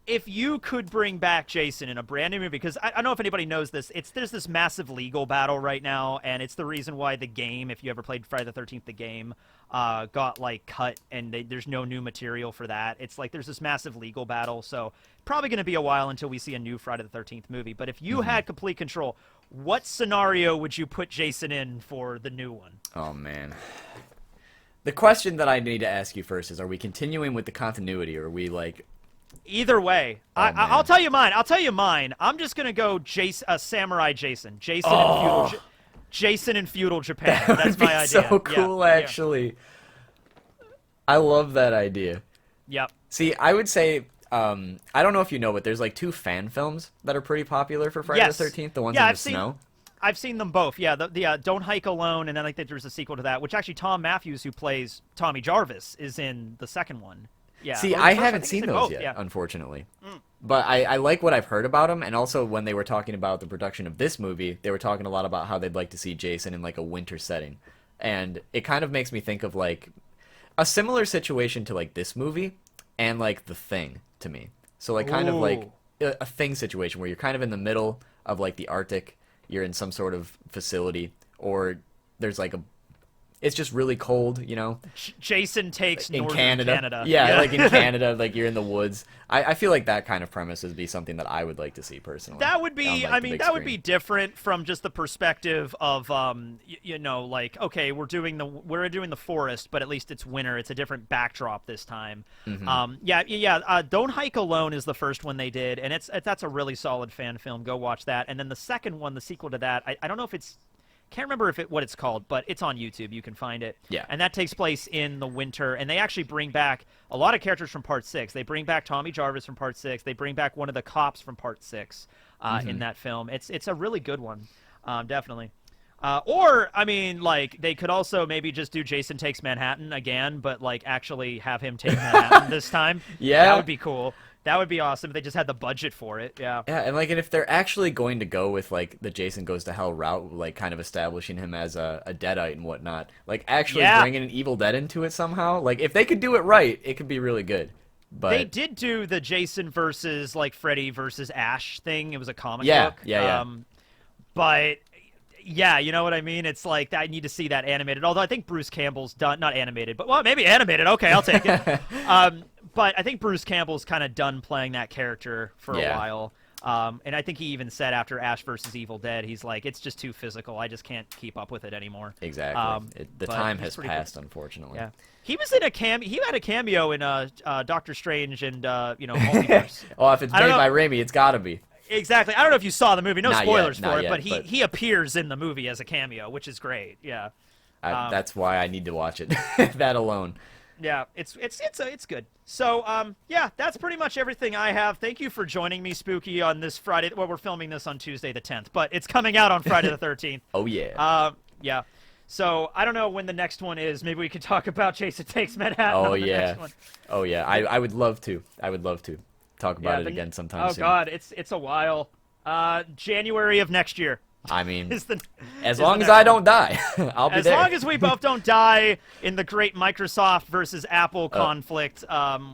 if you could bring back Jason in a brand new movie, because I don't know if anybody knows this, there's this massive legal battle right now, and it's the reason why the game, if you ever played Friday the 13th, the game, got, like, cut, and there's no new material for that. It's like there's this massive legal battle, so probably going to be a while until we see a new Friday the 13th movie. But if you had complete control, what scenario would you put Jason in for the new one? Oh, man. The question that I need to ask you first is, are we continuing with the continuity, or are we, like... Either way, I'll tell you mine. I'm just gonna go Samurai Jason. Jason in feudal Japan. That That's would be my idea. so cool, actually. I love that idea. Yep. See, I would say, I don't know if you know, but there's like 2 fan films that are pretty popular for Friday the 13th. The ones in the snow. I've seen them both. Yeah, the Don't Hike Alone, and then I think there's a sequel to that, which actually Tom Matthews, who plays Tommy Jarvis, is in the second one. Yeah. See, I haven't seen those yet, unfortunately. But I like what I've heard about them, and also when they were talking about the production of this movie, they were talking a lot about how they'd like to see Jason in, like, a winter setting. And it kind of makes me think of, like, a similar situation to, like, this movie and, like, The Thing to me. So, like, kind of like a Thing situation where you're kind of in the middle of, like, the Arctic, you're in some sort of facility, or there's, like, it's just really cold, you know? Jason takes in northern Canada. Yeah, like in Canada, like you're in the woods. I feel like that kind of premise would be something that I would like to see personally. That would be, on, like, that would be different from just the perspective of, you know, like, okay, we're doing the forest, but at least it's winter. It's a different backdrop this time. Don't Hike Alone is the first one they did, and that's a really solid fan film. Go watch that. And then the second one, the sequel to that, I don't know if it's, can't remember what it's called, but it's on YouTube. You can find it. Yeah. And that takes place in the winter, and they actually bring back a lot of characters from Part 6. They bring back Tommy Jarvis from Part 6. They bring back one of the cops from Part 6 in that film. It's a really good one, definitely. Or, I mean, like, they could also maybe just do Jason Takes Manhattan again, but, like, actually have him take Manhattan this time. Yeah. That would be cool. That would be awesome if they just had the budget for it. Yeah. Yeah, and like, and if they're actually going to go with like the Jason Goes to Hell route, like kind of establishing him as a deadite and whatnot, like actually bringing an Evil Dead into it somehow, like if they could do it right, it could be really good. But they did do the Jason versus like Freddy versus Ash thing. It was a comic book. Yeah. But yeah, you know what I mean? It's like I need to see that animated. Although I think Bruce Campbell's done, not animated, but well, maybe animated. Okay, I'll take it. But I think Bruce Campbell's kind of done playing that character for a while. And I think he even said after Ash versus Evil Dead, he's like, it's just too physical. I just can't keep up with it anymore. Exactly. The but time he's has pretty passed, good. unfortunately. Yeah. He was in he had a cameo in Doctor Strange and Multiverse. Oh, if it's I don't made know- by Raimi, it's gotta be. Exactly. I don't know if you saw the movie. No Not spoilers yet, not for it, yet, but but- he appears in the movie as a cameo, which is great. Yeah. That's why I need to watch it. That alone. Yeah, it's good. So yeah, that's pretty much everything I have. Thank you for joining me, Spooky, on this Friday. Well, we're filming this on Tuesday the 10th, but it's coming out on Friday the 13th. Oh yeah. Yeah. So I don't know when the next one is. Maybe we could talk about Jason Takes Manhattan. Oh on the yeah. Next one. Oh yeah. I would love to. I would love to talk about Yeah, it the- again sometime Oh soon. God, it's a while. January of next year I mean, is the. as is the long as next I one. don't die, I'll be As there. long as we both don't die in the great Microsoft versus Apple conflict,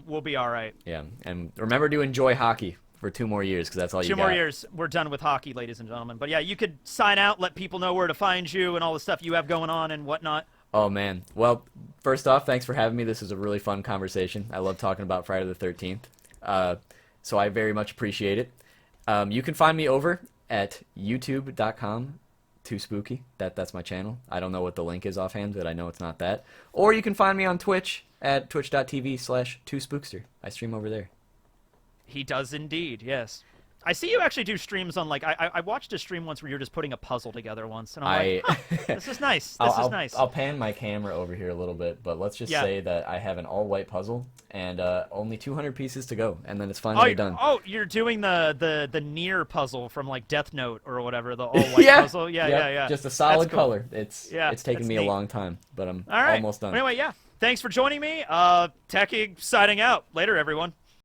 we'll be all right. Yeah, and remember to enjoy hockey for 2 more years, because that's all you Two got. more years, we're done with hockey, ladies and gentlemen. But yeah, you could sign out, let people know where to find you and all the stuff you have going on and whatnot. Oh man. Well, first off, thanks for having me. This was a really fun conversation. I love talking about Friday the 13th. So I very much appreciate it. You can find me over at youtube.com 2Spooky. That's my channel. I don't know what the link is offhand, but I know it's not that. Or you can find me on Twitch at twitch.tv/2spookster. I stream over there. He does indeed, yes. I see you actually do streams on, like, I watched a stream once where you were just putting a puzzle together once, and I'm like, huh, this is nice. This is nice. I'll pan my camera over here a little bit, but let's just Yeah. say that I have an all-white puzzle, and only 200 pieces to go, and then it's finally done. Oh, you're doing the near puzzle from, like, Death Note or whatever, the all-white puzzle? Yeah, Yep, yeah. Just a solid That's cool. color. It's taken that's me neat. a long time, but I'm All right. almost done. Anyway, yeah. Thanks for joining me. Techie signing out. Later, everyone.